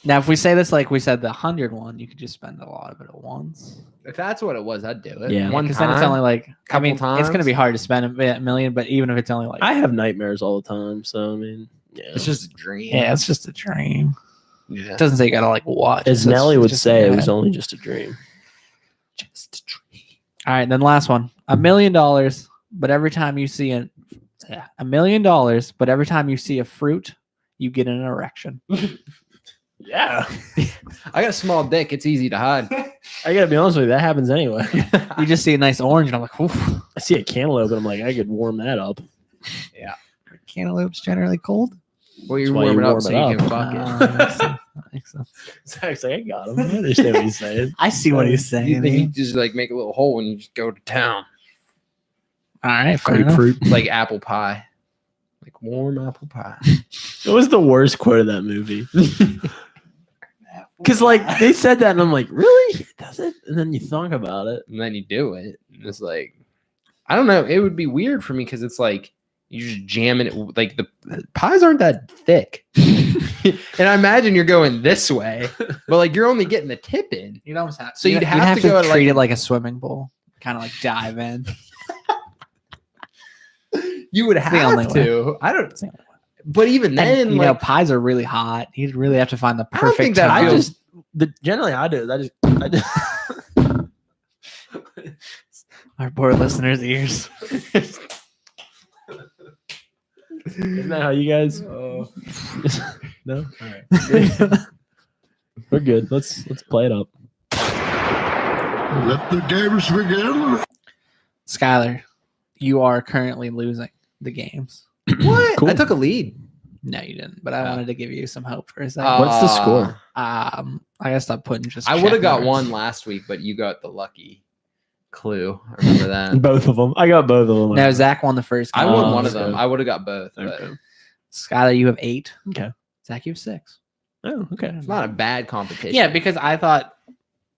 Now, if we say this like we said the 100 one, you could just spend a lot of it at once. If that's what it was, I'd do it. Yeah. One Because time. then it's only like, I couple mean, it's going to times. be hard to spend a million, but even if it's only like, I have nightmares all the time, so I mean, yeah. It's just a dream. yeah, it's just a dream. Yeah. It doesn't say you got to like watch. As It's Nelly would just say, in it your was head. only just a dream. Just a dream. All right, then last one. $1 million, but every time you see $1 million, but every time you see a fruit, you get an erection. Yeah. I got a small dick. It's easy to hide. I gotta be honest with you, that happens anyway. You just see a nice orange, and I'm like, oof. I see a cantaloupe and I'm like, I could warm that up. Cantaloupe's generally cold. Well, you That's why warm you it up warm so it you up. can fuck it. Makes sense. That makes sense. Zach's like, I got him. I understand what he's saying. I see what he's saying. You just like make a little hole and you just go to town. All right, fair enough. Grapefruit. It's like apple pie. Like warm apple pie. It was the worst quote of that movie. Because like they said that and I'm like, really? Does it? And then you think about it. And then you do it. And it's like, I don't know. It would be weird for me because it's like you just jamming it. Like the pies aren't that thick. And I imagine you're going this way, but like you're only getting the tip in. You'd almost have. So you'd have to go to, treat like- it like a swimming pool, kind of like dive in. You would the have only to. I don't. It's the only way. But even then, And, you like, know, pies are really hot. You'd really have to find the I don't perfect think that time. I feels- just generally I do. I just Our poor listeners' ears. Isn't that how you guys? No. All right. We're good. Let's play it up. Let the games begin. Skylar, you are currently losing the games. what? Cool. I took a lead. No, you didn't. But I wanted to give you some hope for a second. What's the score? I gotta stop putting just. I would have check got marks. one last week, but you got the lucky clue. I remember that. Both of them. I got both of them. No, Zach won the first. I game. won Oh, one of okay. them. I would have got both. But Okay. Skylar, you have 8. Okay. Zach, you have 6. Oh, okay. it's not a bad competition. Yeah, because I thought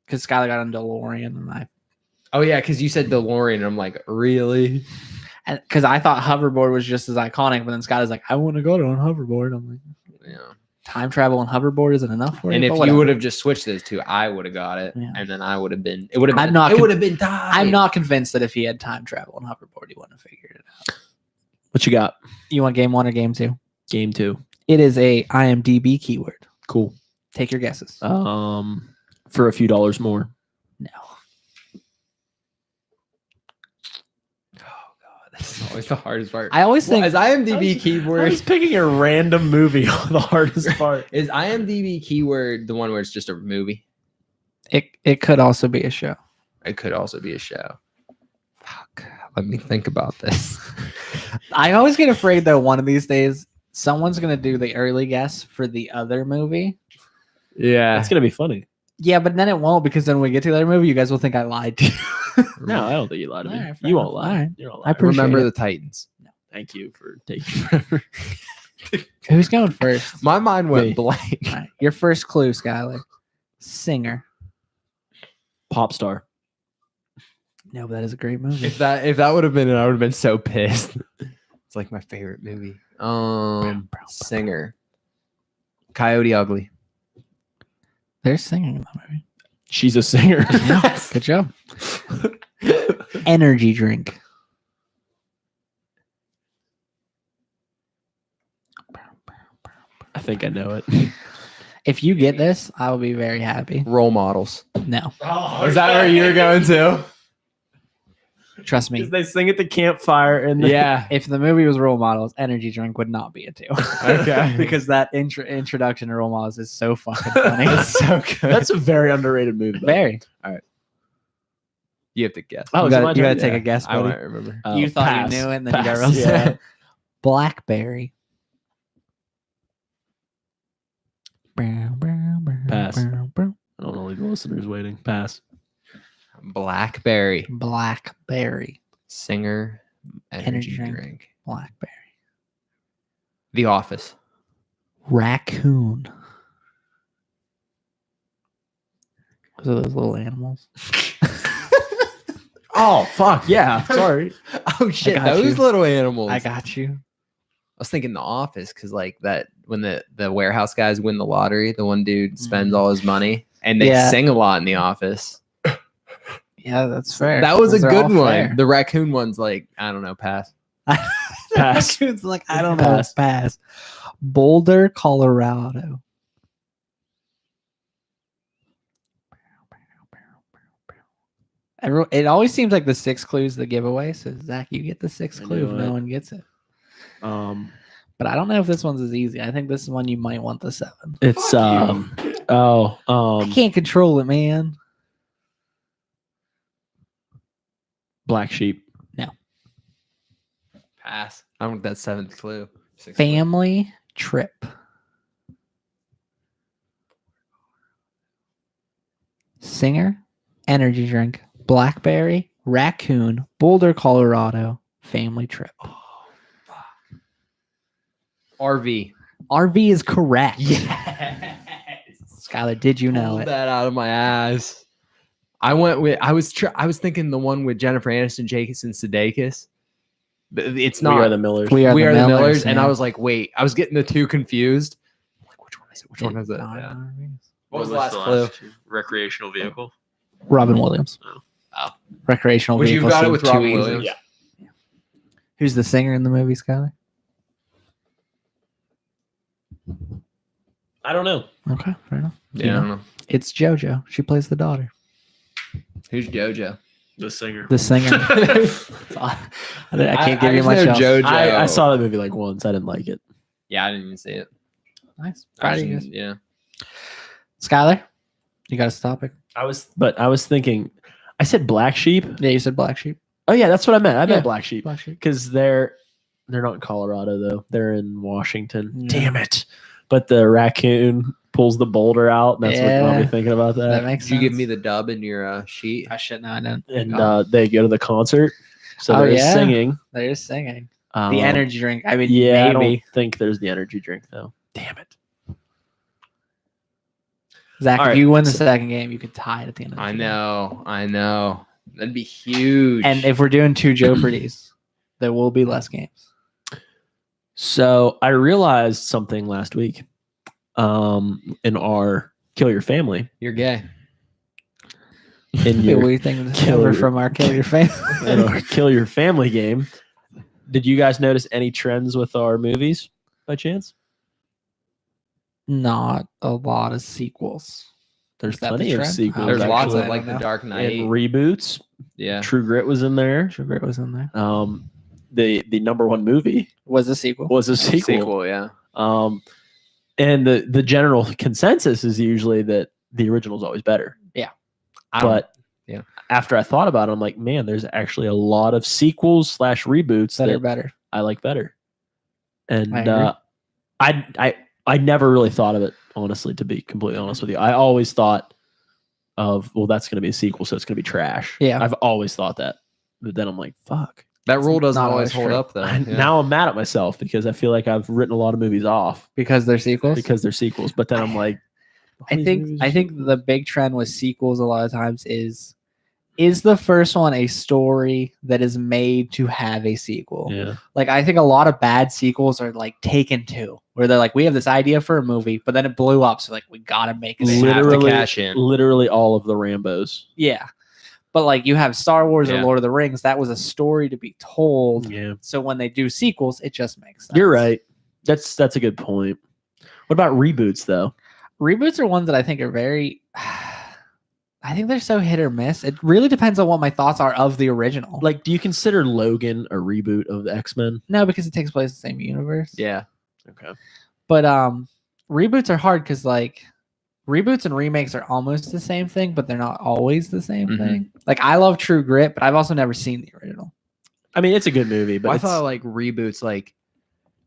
because Skylar got on DeLorean and I Oh yeah, because you said DeLorean, and I'm like, really? because I thought hoverboard was just as iconic, but then Skylar's like, I want to go on hoverboard. I'm like, Yeah. time travel and hoverboard isn't enough for And you. if but you whatever. would have just switched those two, I would have got it, Yeah. and then I would have been. It would have. I'm Been, not It con- would have been tied. I'm not convinced that if he had time travel and hoverboard, he wouldn't have figured it out. What you got? You want game 1 or game 2? Game 2. It is a IMDb keyword. Cool. Take your guesses. For a few dollars more. No. This is always the hardest part. I always think Is IMDb I keyword? was picking a random movie on the hardest part. Is IMDb keyword the one where it's just a movie? it could also be a show. It could also be a show. Fuck. Let me think about this. I always get afraid though. One of these days, someone's gonna do the early guess for the other movie. Yeah. That's gonna be funny. Yeah, but then it won't because then when we get to the other movie, you guys will think I lied to you. No, I don't think you lied to me. Alright, fair You won't enough. lie. Alright. You don't I lie. appreciate Remember it. the Titans. Thank you for taking forever. Who's going first? My mind went Me. blank. All right, your first clue, Skylar. Singer. Pop star. No, but that is a great movie. If that would have been it, I would have been so pissed. It's like my favorite movie. Singer. Coyote Ugly. There's singing in that movie. She's a singer. Good job. Energy drink. think I know it. If you get this, I will be very happy. Role models. No, Is that where you were going to? trust me. Because they sing at the campfire and Yeah. If the movie was Role Models, Energy Drink would not be a 2. Okay. Because that introduction to Role Models is so fucking funny. It's so good. that's a very underrated movie. though. Very. You have to guess. Oh, you is it gotta, my you turn? gotta take Yeah. a guess, I buddy. might remember. You thought pass. you knew it, and then you got Pass, real yeah. Blackberry. Pass. I don't know. Leave the listeners waiting. Pass. Blackberry. Blackberry. Singer. Energy Energy drink. drink. Blackberry. The Office. Raccoon. Those are those little animals. Oh fuck yeah! Sorry. Oh shit! got Those you. little animals. I got you. I was thinking The Office because like that when the warehouse guys win the lottery, the one dude spends all his money, and they Yeah. sing a lot in The Office. Yeah, that's fair. That was Those a are good all one. fair. The raccoon one's like I don't know, pass. Pass. Raccoon's like, I don't know. Pass. Pass. Boulder, Colorado. It always seems like the 6 clues the giveaway. So Zach, you get the 6th I clue if knew no it. one gets it. Um, But I don't know if this one's as easy. I think this is one you might want the 7. it's I can't control it, man. Black Sheep. Pass. I don't want that 7th clue. 6th clue. Family trip. Singer, energy drink, Blackberry, raccoon, Boulder, Colorado, family trip. RV. RV is correct. Yes. Skylar, did you know Pulled it? that out of my ass. I went with. I was thinking the one with Jennifer Aniston, Jason Sudeikis. But it's We not. are the Millers. We are, We are the Millers, and yeah. I was like, wait. I was getting the 2 confused. I'm like, which one is it? Which one is it? No, Yeah. RVs. What was the last clue? Recreational vehicle. Robin Williams. Oh. Recreational Would you vehicle. got it seemed with too Robin easy. Williams? Yeah. Who's the singer in the movie, Skylar? I don't know. Okay, fair enough. Yeah, You I know? don't know. It's JoJo. She plays the daughter. Who's JoJo? The singer. The singer. I can't give I you just much know else. JoJo. I saw that movie like once. I didn't like it. Yeah, I didn't even see it. Nice. I Proud just of you guys. didn't- yeah. Skylar, you got a topic? I was thinking. I said Black Sheep. Yeah, you said Black Sheep. Oh yeah, that's what I meant. I Yeah. meant Black Sheep Black Sheep. because they're not in Colorado though. They're in Washington. Yeah. Damn it! But the raccoon pulls the boulder out. And that's what got me Yeah. thinking about That that. makes Did you sense. give me the dub in your sheet? I should know. I didn't. And Oh. they go to the concert, so Oh, they're yeah? singing. They're singing. Um, The energy drink. I mean, Yeah, I maybe. don't think there's the energy drink though. Damn it! Zach, All if right, you win the so- second game, you could tie it at the end of the I game. know. That'd be huge. And if we're doing 2 Jeopardies, there will be less games. So I realized something last week. In our Kill Your Family, you're gay. in What your do you think to Kill cover Your- from our Kill Your Family? in our Kill Your Family game. Did you guys notice any trends with our movies by chance? Not a lot of sequels. There's Is that the plenty of trend? sequels. There's lots actually. of like I the don't know. Dark Knight. and reboots. Yeah. True Grit was in there. Sugar was in there. The number one movie Was a sequel. was a sequel. Yeah. And the general consensus is usually that the original is always better. But yeah. after I thought about it, I'm like, man, there's actually a lot of sequels / reboots Better, that better. I like better. And I agree. I never really thought of it, honestly, to be completely honest with you. I always thought of, well, that's going to be a sequel, so it's going to be trash. Yeah. I've always thought that. But then I'm like, fuck. That rule doesn't not always always hold true. up though. Yeah. Now I'm mad at myself because I feel like I've written a lot of movies off Because they're sequels. because they're sequels. But then I'm like, I think the big trend with sequels a lot of times is the first one a story that is made to have a sequel? yeah. Like I think a lot of bad sequels are like Taken 2, where they're like, we have this idea for a movie, but then it blew up, so like we gotta make it. They a have to sequel. cash in. Literally all of the Rambos. Yeah, but like you have Star Wars or Yeah. Lord of the Rings, that was a story to be told. Yeah. So when they do sequels, it just makes sense. You're right. That's a good point. What about reboots though? Reboots are ones that I think are very. I think they're so hit or miss. It really depends on what my thoughts are of the original. Like, do you consider Logan a reboot of the X-Men? No, because it takes place in the same universe. Yeah. Okay. But reboots are hard because like reboots and remakes are almost the same thing, but they're not always the same Mhm. thing. Like I love True Grit, but I've also never seen the original. I mean, it's a good movie, but Well, I it's, thought like reboots, like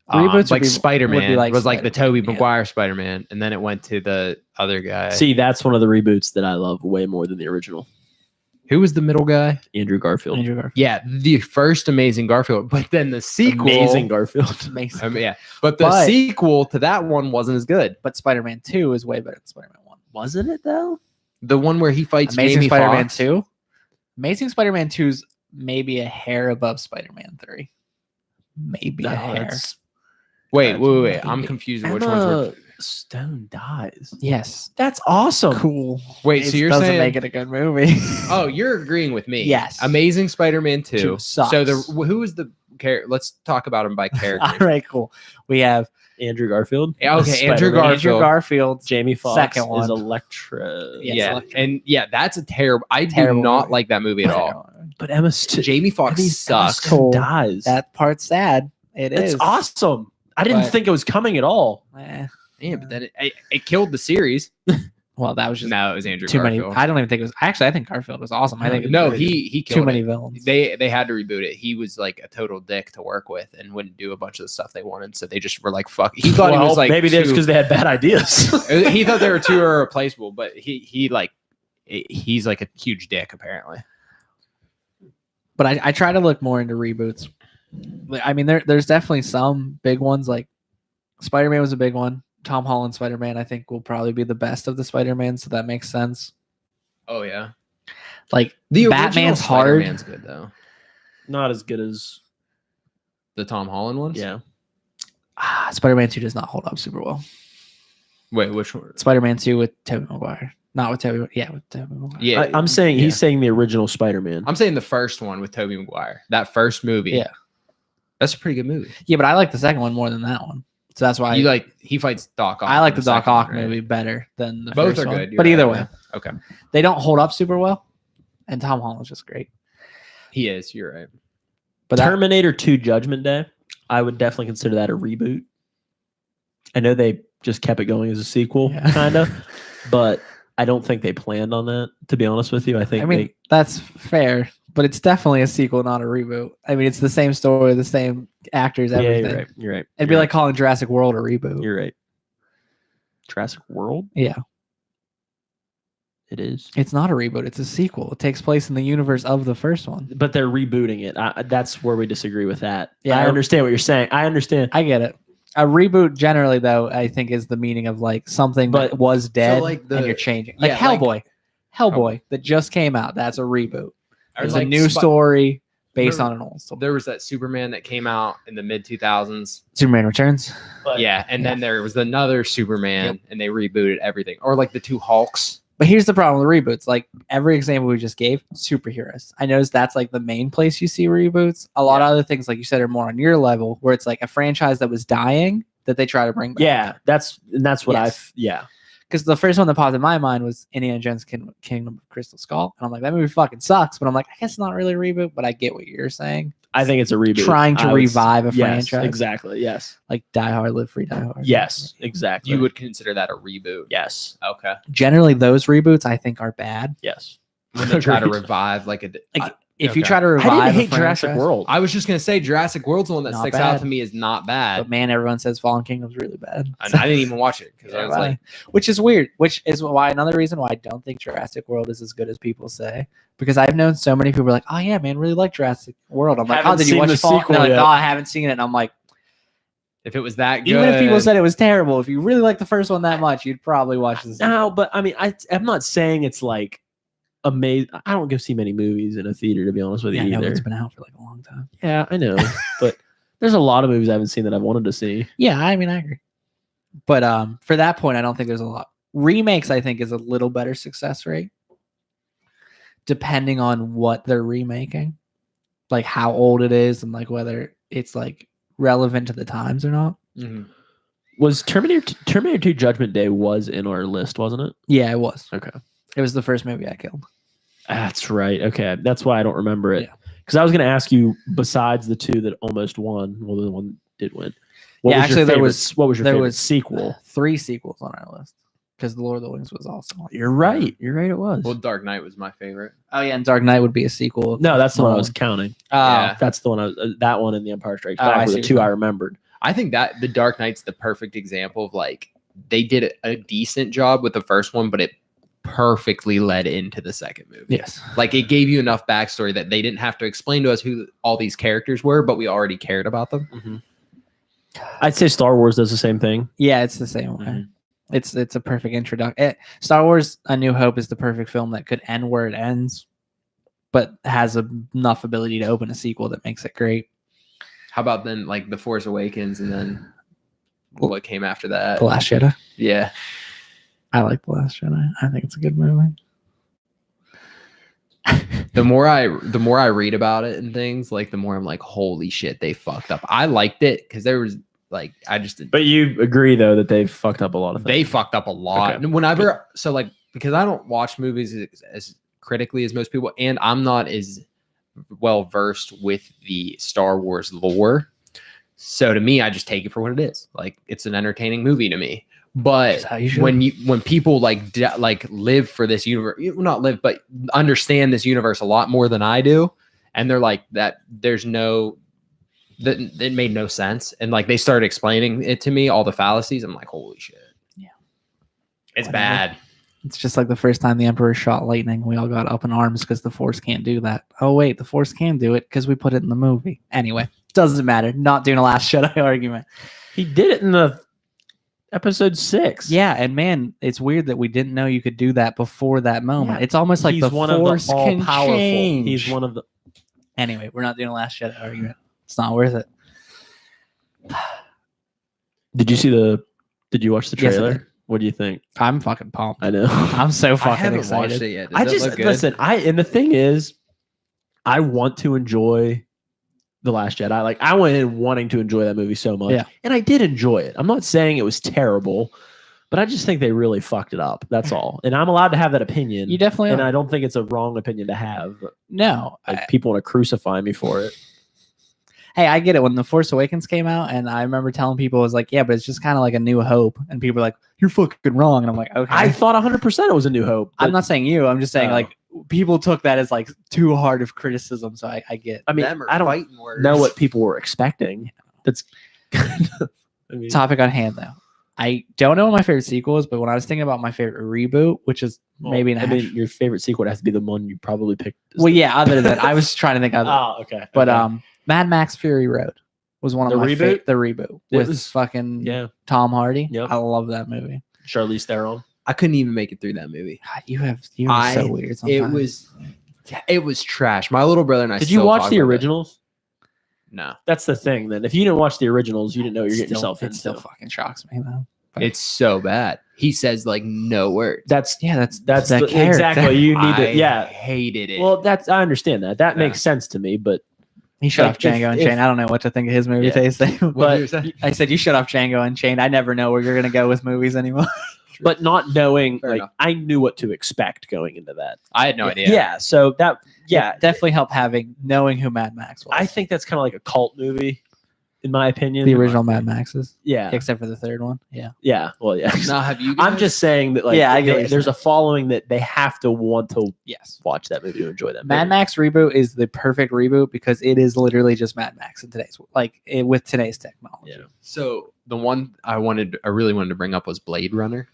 Reboots would like be- Spider-Man would be like was like the Tobey Spider-Man, yeah. Maguire Spider-Man, and then it went to the other guy. see, that's one of the reboots that I love way more than the original. Who was the middle guy? Andrew Garfield. Andrew Garfield. Yeah, the first Amazing Garfield, but then the sequel. Amazing Garfield. Amazing. I mean, yeah, but the But- sequel to that one wasn't as good. But Spider-Man 2 is way better than Spider-Man 1. Wasn't it though? The one where he fights Amazing Jamie Spider-Man Foxx. 2. Amazing Spider-Man 2's maybe a hair above Spider-Man 3. Maybe a hair. that's- Wait, That's wait. I'm maybe. confused with which ones were. Emma Stone dies. Yes. That's awesome. Cool. Wait, It so you're doesn't saying? make it a good movie. Oh, you're agreeing with me. Yes. Amazing Spider-Man 2. Two sucks. So who is the character? Let's talk about him by character. All right, cool. We have Andrew Garfield. Yeah, okay, Andrew Spider-Man. Garfield. Andrew Garfield. Jamie Foxx Second one. is Electra. Yes, Yeah, Electra. and yeah, that's a terrible. I Terrible do not movie. like that movie at all. But Emma Stone. Jamie Foxx sucks. Cool. Dies. That part's sad. it's Is. awesome. I didn't But- think it was coming at all. Eh, Yeah, but then it killed the series. well, that was just No, it was Andrew too many. Garfield. I don't even think it was. Actually, I think Garfield was awesome. I think it was No, great. he too killed many it. villains. They had to reboot it. He was like a total dick to work with and wouldn't do a bunch of the stuff they wanted. So they just were like, "Fuck." He thought he was like maybe that's too- because they had bad ideas. he thought they were too irreplaceable, but he's like a huge dick apparently. But I try to look more into reboots. I mean, there's definitely some big ones. Like Spider-Man was a big one. Tom Holland Spider-Man, I think, will probably be the best of the Spider-Man, so that makes sense. Oh yeah, Like the Batman's original hard. Spider-Man's good though. Not as good as The Tom Holland ones. yeah. Spider-Man 2 does not hold up super well. Wait, which one? Spider-Man 2 with Tobey Maguire. Not with Tobey. Yeah, with Tobey Maguire. Yeah, I'm saying yeah. he's saying the original Spider-Man. I'm saying the first one with Tobey Maguire. That first movie. Yeah. That's a pretty good movie. Yeah, but I like the second one more than that one. So that's why He fights Doc Ock. I like in the Doc second Ock one, right? movie better than the Both first are one. good. you're But either right, way, yeah. Okay. they don't hold up super well. And Tom Holland's just great. He is. You're right. But that, Terminator 2 Judgment Day, I would definitely consider that a reboot. I know they just kept it going as a sequel, Yeah. kind of, but I don't think they planned on that, to be honest with you. I think I mean, that's fair, but it's definitely a sequel, not a reboot. I mean, it's the same story, the same actors, yeah, everything. you're right. You're right. It'd be like calling Jurassic World a reboot. You're right. Jurassic World? Yeah, It is. it's not a reboot. It's a sequel. It takes place in the universe of the first one. But they're rebooting it. That's where we disagree with that. Yeah, I understand what you're saying. I understand. I get it. A reboot generally, though, I think is the meaning of like something But- that was dead like and the- you're changing. Like yeah, like- Hellboy. Hellboy that just came out. That's a reboot. Or It's like a new Spi- story based Remember- on an old story. There was that Superman that came out in the mid 2000s. Superman Returns. But Yeah, and then there was another Superman, and they rebooted everything. Or like the two Hulks. But here's the problem with reboots. Like every example we just gave, superheroes. I noticed that's like the main place you see reboots. A lot of other things, like you said, are more on your level, where it's like a franchise that was dying that they try to bring back. yeah, that's what Yes. yeah. Because the first one that popped in my mind was Indiana Jones Kingdom of Crystal Skull. And I'm like, that movie fucking sucks. But I'm like, I guess it's not really a reboot, but I get what you're saying. I think it's a reboot. Trying to I would- revive a yes, franchise. Exactly. Yes. Like Die Hard, Live Free, Die Hard. Yes. Exactly. You would consider that a reboot. Yes. Okay. Generally, those reboots I think are bad. Yes. When they try to Agreed. revive like a. If you Okay. try to I revive didn't a hate Jurassic franchise- World. I was just gonna say Jurassic World's the one that Not sticks out bad. to me is not bad. But man, everyone says Fallen Kingdom's really bad. And I didn't even watch it because I Yeah, was like, which is weird. Which is why another reason why I don't think Jurassic World is as good as people say. Because I've known so many people are like, oh yeah, man, really like Jurassic World. I'm like, Haven't oh, did you seen watch the Fallen? sequel They're like, yet. oh, I haven't seen it. And I'm like, if it was that good, even if people said it was terrible, if you really like the first one that much, you'd probably watch this. No, but I mean, I'm not saying it's like amazing. I don't go see many movies in a theater, to be honest with you Yeah, no, either. it's been out for like a long time. Yeah, I know, but there's a lot of movies I haven't seen that I've wanted to see. Yeah, I mean, I agree. But for that point, I don't think there's a lot. Remakes, I think, is a little better success rate, depending on what they're remaking, like how old it is, and like whether it's like relevant to the times or not. Mhm. Was Terminator 2 Judgment Day was in our list, wasn't it? Yeah, it was. Okay. It was the first movie I killed. That's right. Okay. That's why I don't remember it. Yeah. Because I was going to ask you, besides the two that almost won, well, the one did win. What Yeah, was actually, your there favorite, was- what was your there favorite was- sequel? 3 sequels on our list because The Lord of the Rings was awesome. You're right. You're right. It was. Well, Dark Knight was my favorite. Oh yeah, and Dark Knight would be a sequel. no, that's the one I was counting. Oh, Yeah. That's the one. That one and the Empire Strikes Oh, Back I were see the what two you're I saying. remembered. I think that the Dark Knight's the perfect example of like they did a decent job with the first one, but it perfectly led into the second movie. yes. Like it gave you enough backstory that they didn't have to explain to us who all these characters were, but we already cared about them. I'd say Star Wars does the same thing. Yeah, it's the same way. Mhm. It's a perfect introduction. Star Wars: A New Hope is the perfect film that could end where it ends, but has enough ability to open a sequel that makes it great. How about then like The Force Awakens and then what came after that? The Last Jedi. Yeah. I like The Last Jedi. I think it's a good movie. The more I read about it and things, like the more I'm like, holy shit, they fucked up. I liked it because there was like I just But you agree though that they've fucked up a lot of things. they fucked up a lot. Okay. And whenever so like because I don't watch movies as critically as most people, and I'm not as well versed with the Star Wars lore. So to me, I just take it for what it is. Like it's an entertaining movie to me. But That's how you should. when people like live for this universe, not live, but understand this universe a lot more than I do, and they're like that. There's no that it made no sense, and like they started explaining it to me, all the fallacies. I'm like, holy shit, Yeah. it's Whatever. bad. It's just like the first time the Emperor shot lightning. We all got up in arms because the Force can't do that. Oh wait, the Force can do it because we put it in the movie. Anyway, doesn't matter. Not doing a Last Jedi argument. He did it in the episode 6. Yeah, and man, it's weird that we didn't know you could do that before that moment. Yeah. It's almost like He's the one Force of the can all-powerful. change. He's one of the. Anyway, we're not doing a Last Jedi argument. It's not worth it. Did you watch the Yes, I trailer? did. What do you think? I'm fucking pumped. I know. I'm so I fucking haven't excited. watched it yet. Does I it just look good? listen. And the thing is, I want to enjoy The Last Jedi. Like I went in wanting to enjoy that movie so much, Yeah. and I did enjoy it. I'm not saying it was terrible, but I just think they really fucked it up. That's all. And I'm allowed to have that opinion. You definitely and are. I don't think it's a wrong opinion to have. No. Like people want to crucify me for it. Hey, I get it. When The Force Awakens came out, and I remember telling people, I was like, yeah, but it's just kind of like A New Hope. And people were like, you're fucking wrong. And I'm like, okay. I thought 100% it was A New Hope. I'm but- not saying you. I'm just saying, Oh. like, people took that as, like, too hard of criticism. So I get I mean, Them are I don't fighting words. know what people were expecting. That's kind of. I mean, Topic on hand, though. I don't know what my favorite sequel is, but when I was thinking about my favorite reboot, which is maybe an I mean, your favorite sequel has to be the one you probably picked. as well, the- yeah, other than that, I was trying to think of Oh, okay. But okay. Mad Max Fury Road was one of The my reboot? the reboot It with was- fucking yeah, Tom Hardy. Yep. I love that movie. Charlize Theron. I couldn't even make it through that movie. God, you are so weird. Sometimes. It was trash. My little brother and I. Did you still watch talk the about it. originals? No, That's the thing. Then, if you didn't watch the originals, you didn't know what you're getting yourself It into. still fucking shocks me though. it's so bad. He says like no words. That's That's that's that the, character. exactly. You need I to. Yeah. hated it. Well, that's I understand that. That Yeah. makes sense to me. But He shut like, off Django if- Unchained. if- I don't know what to think of his movie Yeah. taste. What but- did you say? I said you shut off Django Unchained. I never know where you're gonna go with movies anymore. but not knowing, Fair like enough. I knew what to expect going into that. I had no idea. Yeah. So that. Yeah. It definitely helped knowing who Mad Max was. I think that's kind of like a cult movie, in my opinion. the original Mad Maxes, Yeah. except for the third one. Yeah. Yeah. Well, yeah. Now have you? I'm guys- just saying that, like, Yeah, I get what you're there's a following that they have to want to Yes. watch that movie to enjoy that. Mad movie. Max reboot is the perfect reboot because it is literally just Mad Max in today's with today's technology. Yeah. So the one I really wanted to bring up was Blade Runner.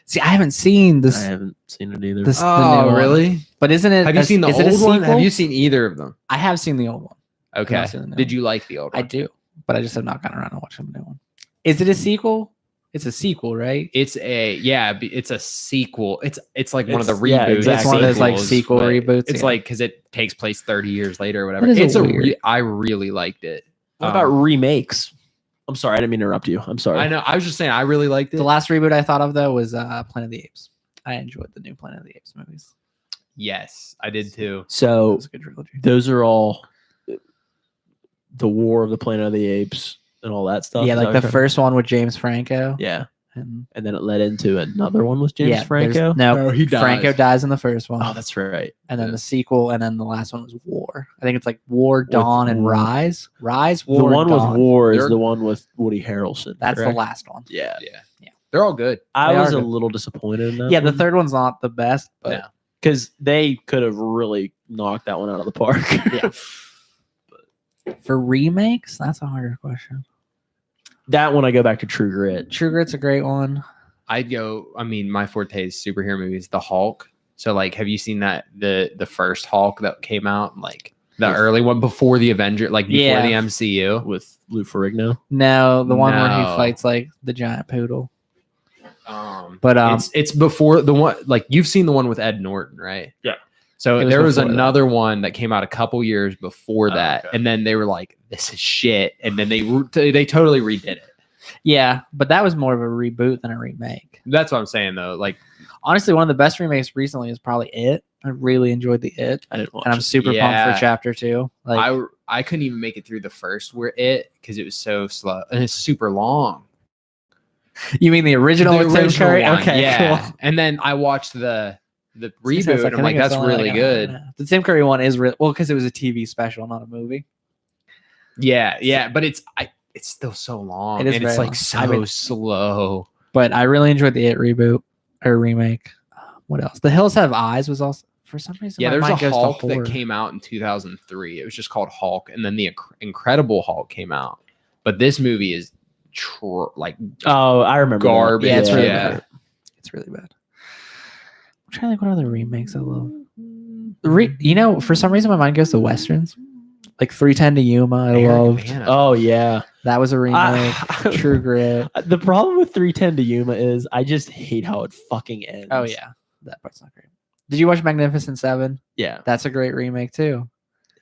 See, I haven't seen this. I haven't seen it either. the new one. But isn't it? Have you seen the is it a old one? Have sequel? you seen either of them? I have seen the old one. Okay. not seen the new Did one. you like the old one? I do, but I just have not gotten around to watching the new one. Is it a sequel? It's a sequel, right? It's a sequel. It's like one of the It's- yeah, reboots. exactly. It's one of those like sequels, sequel but reboots. It's yeah. like because it takes place 30 years later or whatever. That is It's weird. I really liked it. What about remakes? I'm sorry, I didn't mean to interrupt you. I'm sorry. I know. I was just saying I really liked it. the last reboot I thought of though was Planet of the Apes. I enjoyed the new Planet of the Apes movies. Yes, I did too. It So was a good trilogy. those are all the War of the Planet of the Apes, and all that stuff. Yeah, Is like that the what you're- first one with James Franco. Yeah, And and then it led into another one with James there's- Franco. No, he dies. Franco dies in the first one. Oh, that's right. and then yeah. the sequel, and then the last one was War. I think it's like War, Dawn, and War. Rise. Rise, The War. one and with Dawn. War is They're- the one with Woody Harrelson. That's correct? the last one. Yeah, They're all good. I They was are a good. little disappointed in that. Yeah, the third one's not the best, but No. because they could have really knocked that one out of the park. Yeah. for remakes, that's a harder question. That one I go back to True Grit. True Grit's a great one. I'd go. I mean, my forte is superhero movies. The Hulk. So, like, have you seen that the first Hulk that came out, like the early one before the Avenger, like before Yeah. the MCU? With Lou Ferrigno. No, the one where he No. fights like the giant poodle. Um, But it's before the one. Like, you've seen the one with Ed Norton, right? Yeah. So It was there was before that. another one that came out a couple years before Oh, that, okay. and then they were like, "This is shit," and then they totally redid it. yeah, but that was more of a reboot than a remake. That's what I'm saying, though. Like, Honestly, one of the best remakes recently is probably It. I really enjoyed the It, I didn't watch and I'm it. super pumped Yeah. for Chapter 2. Like, I couldn't even make it through the first because it was so slow and it's super long. you mean the original The with Tim original Curry? one, Okay, yeah. cool. And then I watched the I was reboot, gonna say, and I'm like, I think that's it's only really like an good. hour and a half. The Tim Curry one is real well because it was a TV special, not a movie. Yeah, but it's still so long. It is and it's very like long. so I mean- slow. But I really enjoyed the It reboot or remake. What else? The Hills Have Eyes was also for some reason. Yeah, my there's a mind goes to Hulk that horror. came out in 2003. It was just called Hulk, and then the Incredible Hulk came out. But this movie is like Oh, I remember. that. Garbage. Yeah, it's really Yeah. bad. It's really bad. I'm trying to think what other remakes I love. For some reason my mind goes to westerns. Like 310 to Yuma, I Eric loved. Bana. Oh yeah. That was a remake. True Grit. The problem with 310 to Yuma is I just hate how it fucking ends. Oh yeah, that part's not great. Did you watch Magnificent Seven? Yeah, That's a great remake too.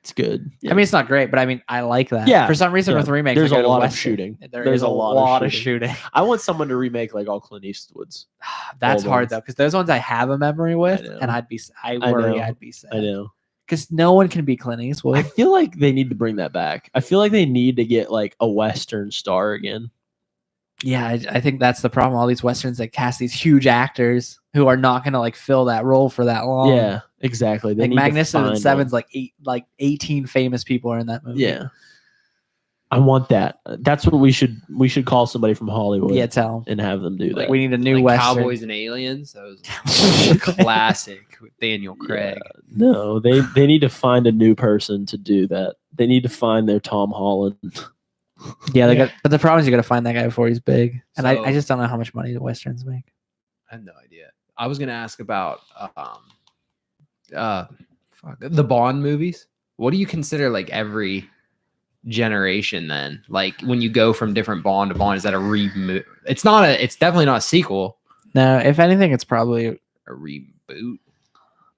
it's good. I mean, it's not great, but I mean, I like that. Yeah, For some reason, yeah. with remakes, There's I go a to lot of western. shooting. There's There's a a lot, lot of of shooting. I want someone to remake like all Clint Eastwood's. That's Old hard ones. though, because those ones I have a memory with, know. and I worry know. I'd be sad. I know. Because no one can be Clint Eastwood. I feel like they need to bring that back. I feel like they need to get like a Western star again. Yeah, I think that's the problem. All these westerns that cast these huge actors who are not going to like fill that role for that long. Yeah, exactly. They like need to Magnificent find Seven's one. like 18 famous people are in that movie. Yeah, I want that. That's what we should call somebody from Hollywood. Yeah, tell 'em. and have them do Like that. we need a new like western. Cowboys and Aliens. That was a classic with Daniel Craig. Yeah. No, they need to find a new person to do that. They need to find their Tom Holland. Yeah, but the problem is you got to find that guy before he's big, and So- I just don't know how much money the westerns make. I have no idea. I was gonna ask about the Bond movies. What do you consider like every generation then? Like when you go from different Bond to Bond, is that a reboot? It's definitely not a sequel. No, if anything, it's probably. A reboot.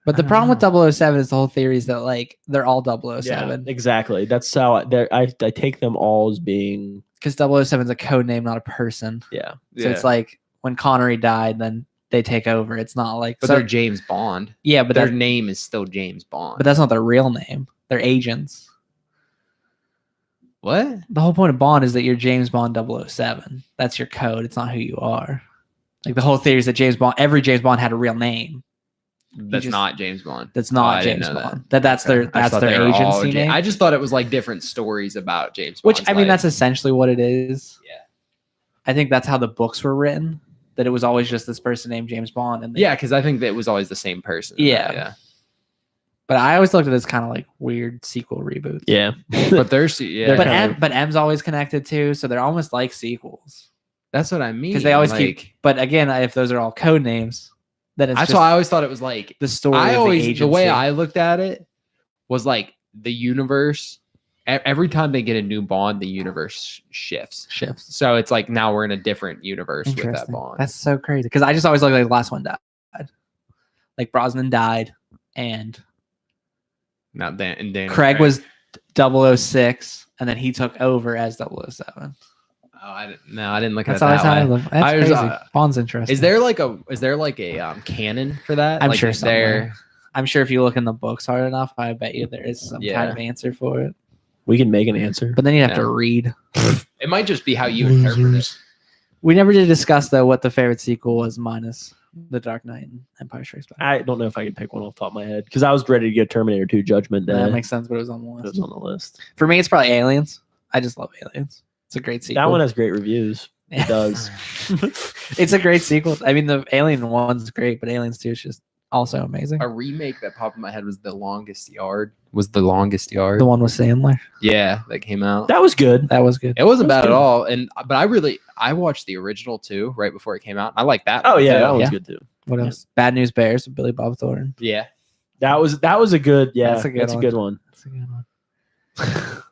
But the I problem don't with 007 is the whole theory is that like they're all 007 exactly. That's how I take them all as being. because 007 is a code name, not a person. Yeah, So it's like when Connery died, then they take over. It's not like But so, they're James Bond. yeah, but Their that, name is still James Bond. but that's not their real name. They're agents. what? The whole point of Bond is that you're James Bond 007. That's your code. It's not who you are. Like the whole theory is that every James Bond had a real name. That's just- not James Bond. That's I not didn't James know that. Bond. That's Okay. I that's thought their they were all agency name. I just thought it was like different stories about James Bond. Which I mean, that's essentially what it is. Yeah. I think that's how the books were written. That it was always just this person named James Bond, and yeah, because I think that it was always the same person. Yeah. But I always looked at it as kind of like weird sequel reboots. yeah. But there's yeah, But kind but M's always connected too, so they're almost like sequels. that's what I mean. Because they always like, keep. But again, if those are all code names, then it's That's just why I always thought it was like the story. I of always the, the way agency. I looked at it was like the universe. Every time they get a new Bond, the universe shifts. shifts. So it's like now we're in a different universe with that Interesting. Bond. That's so crazy because I just always look like the last one died. Like Brosnan died, and Not Dan and Daniel Craig was 006, and then he took over as 007. Oh, I didn't look That's at it always how I that way. look. That's I was, crazy. Bond's interesting. Is there like a canon for that? I'm Like, sure is there. somewhere. I'm sure if you look in the books hard enough, I bet you there is some kind Yeah. of answer for it. We can make an answer. But then you have Yeah. to read. It might just be how you interpret it. We never did discuss though what the favorite sequel was minus The Dark Knight and Empire Strikes Back. I don't know if I could pick one off the top of my head because I was ready to get Terminator 2 Judgment Day. That makes sense, but it was on the It list. was on the list. For me, it's probably Aliens. I just love Aliens. It's a great sequel. That one has great reviews. It does. It's a great sequel. I mean, the Alien one's great, but Aliens 2 is just also amazing. A remake that popped in my head was The Longest Yard. The Longest Yard. The one with Sandler. Yeah, that came out. That was good. That was good. It wasn't That was bad good. at all. But I watched the original too right before it came out. I like that. Oh one, yeah, too. that one's Yeah. good too. What else? Bad News Bears with Billy Bob Thornton. Yeah. That was a good. Yeah, That's a good that's a one. good one. That's a good one.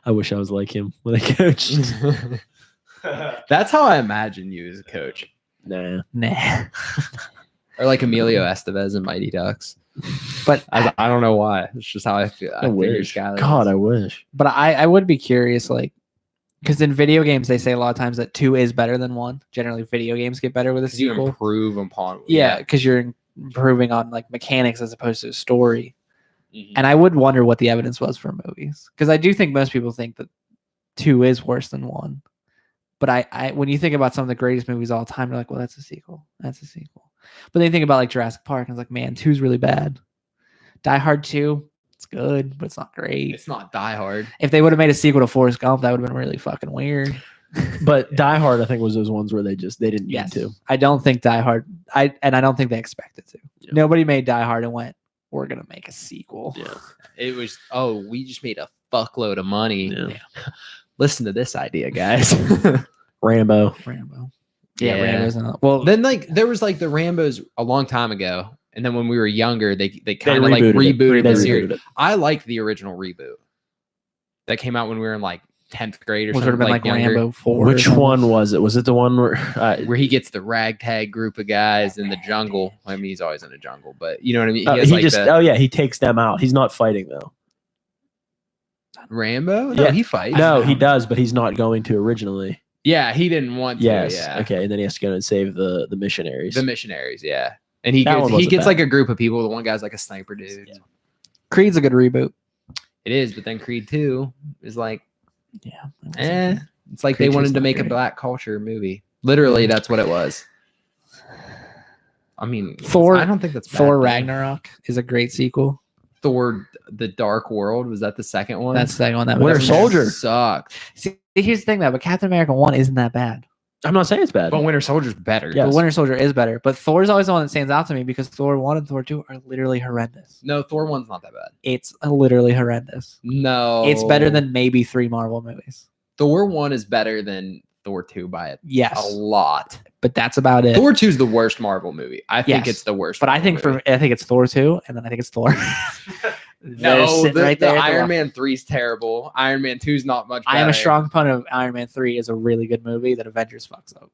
I wish I was like him when I coached. That's how I imagine you as a coach. Nah. Nah. Or like Emilio Estevez in Mighty Ducks. But I don't know why. It's just how I feel. I figure wish. Skylar God, is. I wish. But I would be curious, like, because in video games they say a lot of times that 2 is better than 1. Generally, video games get better with a 'Cause you sequel. improve upon. Yeah, because you're improving on like mechanics as opposed to a story. Mhm. And I would wonder what the evidence was for movies, because I do think most people think that 2 is worse than 1. But I when you think about some of the greatest movies of all time, you're like, well, that's a sequel. That's a sequel. But then you think about like Jurassic Park, and it's like, man, 2's really bad. Die Hard 2, it's good, but it's not great. It's not Die Hard. If they would have made a sequel to Forrest Gump, that would have been really fucking weird. But Die Hard, I think, was those ones where they didn't need Yes. to. I don't think Die Hard, I don't think they expected to. Yeah. Nobody made Die Hard and went, we're gonna make a sequel. Yeah. It was. Oh, we just made a fuckload of money. Yeah. Listen to this idea, guys. Rambo. Rambo. Yeah, Yeah. Rambo's another. Well, Then like there was like the Rambos a long time ago, and then when we were younger, they kind of like rebooted it. rebooted They the series. rebooted it. I liked the original reboot that came out when we were in like 10th grade or which would something. have been like younger, Rambo 4. Which one was it? Was it the one where where he gets the ragtag group of guys in the jungle. I mean, he's always in a jungle, but you know what I mean. he has, like, just the- he takes them out. He's not fighting though. Rambo. No, Yeah. he fights. No, he does, but he's not going to originally. Yeah, he didn't want to. Yes. Yeah. Okay, and then he has to go and save the missionaries. The missionaries. Yeah, and he That gets one he wasn't gets bad. like a group of people. The one guy's like a sniper dude. Yeah. Creed's a good reboot. It is, but then Creed 2 is like, Yeah. it's like Creed they wanted 2's to not make a great. black culture movie. Literally, that's what it was. I mean, Thor- I don't think that's bad, Thor though. Ragnarok is a great sequel. Thor: The Dark World, was that the second one? That's the second one. That Winter was Soldier. sucked, See, here's the thing though, but Captain America 1 isn't that bad. I'm not saying it's bad. but Winter Soldier's better. Yeah. But Yes. Winter Soldier is better. But Thor's always the one that stands out to me because Thor 1 and Thor 2 are literally horrendous. No, Thor 1's not that bad. It's literally horrendous. No, It's better than maybe 3 Marvel movies. Thor 1 is better than Thor 2 by a Yes. lot. But that's about it. Thor 2 is the worst Marvel movie. I think Yes. it's the worst. But I Marvel think movie. I think it's Thor 2, and then I think it's Thor. They're no, sitting the, right the there. Iron Man 3 is terrible. Iron Man 2 is not much better. I am a strong opponent of Iron Man 3 is a really good movie that Avengers fucks up.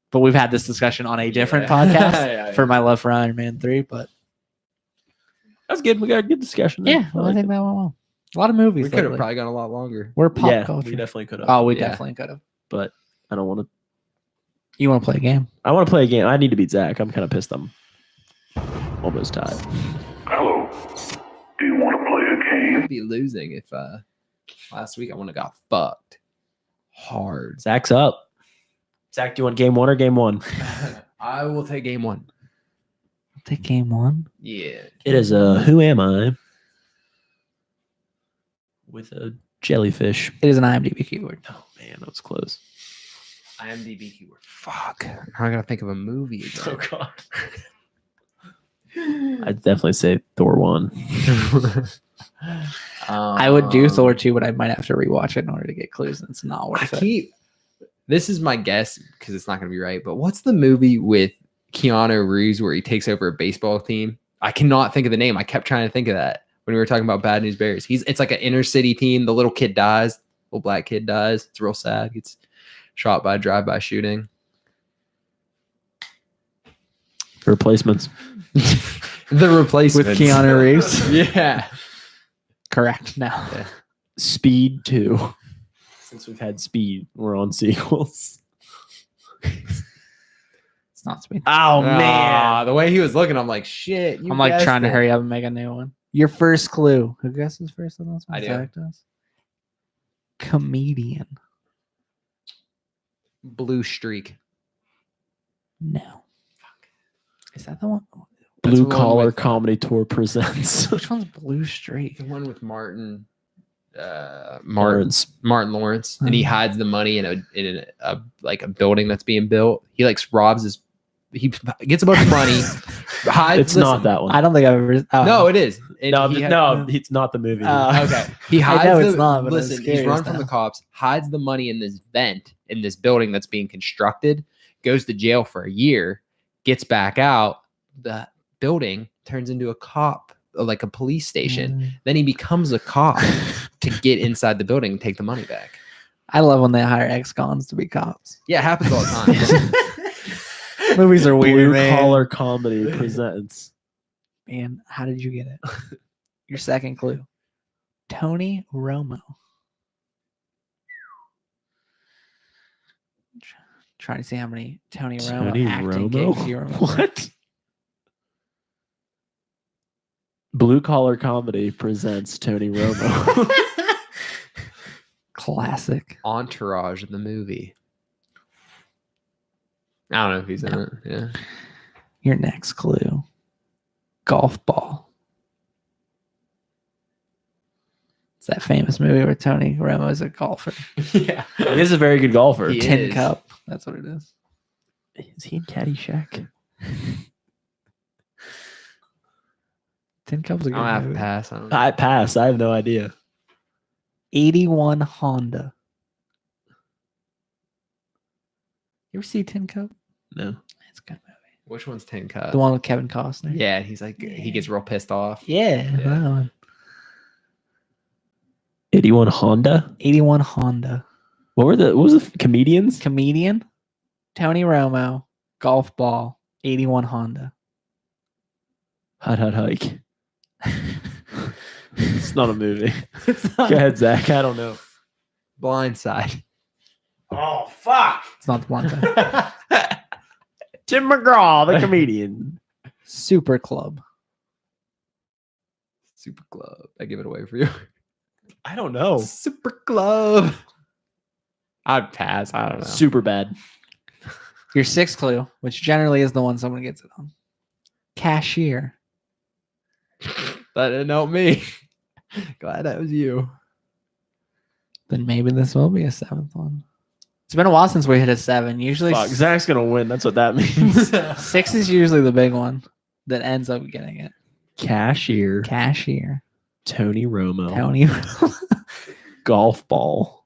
But we've had this discussion on a different Yeah. podcast Yeah, for my love for Iron Man 3. But That's good. We got a good discussion. there. yeah, I I like think it. that went well. A lot of movies. We could have lately. probably gone a lot longer. We're pop Yeah, culture. we definitely could have. Oh, we Yeah. definitely could have. But I don't want to. You want to play a game? I want to play a game. I need to beat Zach. I'm kind of pissed. I'm almost tied. Hello. Do you want to play a game? I'd be losing if last week I would have got fucked hard. Zach's up. Zach, do you want game 1 or game 1? I will take game 1. Take game 1. Yeah. It is a Who Am I? With a jellyfish. It is an IMDb keyword. Oh man, that was close. IMDb keyword. Fuck. Now I gotta think of a movie again. God. I'd definitely say Thor 1. I would do Thor 2, but I might have to rewatch it in order to get clues, and it's not I worth it. keep. This is my guess because it's not gonna be right. But what's the movie with Keanu Reeves where he takes over a baseball team? I cannot think of the name. I kept trying to think of that when we were talking about Bad News Bears. It's like an inner city team. The little kid dies. Little black kid dies. It's real sad. Gets shot by a drive-by shooting. Replacements. The replacement With Keanu Reeves? Yeah. Correct. No. Speed 2. Since we've had Speed, we're on sequels. It's not Speed. Oh The way he was looking, I'm like, shit. You I'm like guessed trying to it. hurry up and make a new one. Your first clue. Who guesses first on this one? I do. Zach does. Comedian. Blue Streak. No. Is that the one? That's the Blue one Collar with- Comedy Tour presents. Which one's Blue Streak? The one with Martin Lawrence. Lawrence, and he Mhm. hides the money in a like a building that's being built. He like robs his. He gets a bunch of money. Hides. It's not that one. I don't think I've ever. Oh. No, it is. And No, he had- no, it's not the movie. Okay. He I hides know the, it's not, but I was listen, he's curious run from now. the cops, hides the money in this vent in this building that's being constructed, goes to jail for a year, gets back out. The building turns into a cop, like a police station. Then he becomes a cop to get inside the building and take the money back. I love when they hire ex-cons to be cops. Yeah, it happens all the time. Movies are weird, Blue man. Collar Comedy presents. Man, how did you get it? Your second clue. Tony Romo. Trying to see how many Tony Romo Tony acting Romo? gigs you remember. What? Blue Collar Comedy presents Tony Romo. Classic. Entourage in the movie. I don't know if he's in No. it. Yeah. Your next clue. Golf ball. It's that famous movie where Tony Romo is a golfer. Yeah. He is a very good golfer. He Tin is. Cup. That's what it is. Is he in Caddyshack? Tin Cup's a I'm good gonna have to movie. pass. I don't know. I pass. I have no idea. 81 Honda. You ever see Tin Cup? No. It's a good movie. Which one's Tin Cup? The one with Kevin Costner. Yeah, he's like he gets real pissed off. Yeah. Yeah. That one. 81 Honda. 81 Honda. What was the comedians? Comedian. Tony Romo. Golf ball. 81 Honda. Hut Hike. It's not a movie. It's Go ahead, Zach. I don't know. Blindside. Oh fuck! not the one. Time. Tim McGraw, the comedian. Super Club. Super Club. I give it away for you. I don't know. Super Club. I'd pass. I don't know. Super bad. Your sixth clue, which generally is the one someone gets it on. Cashier. That didn't help me. Glad that was you. Then maybe this will be a seventh one. It's been a while since we hit a 7. Usually Fuck, Zach's gonna win. That's what that means. 6 is usually the big one that ends up getting it. Cashier. Cashier. Tony Romo. Tony. Golf ball.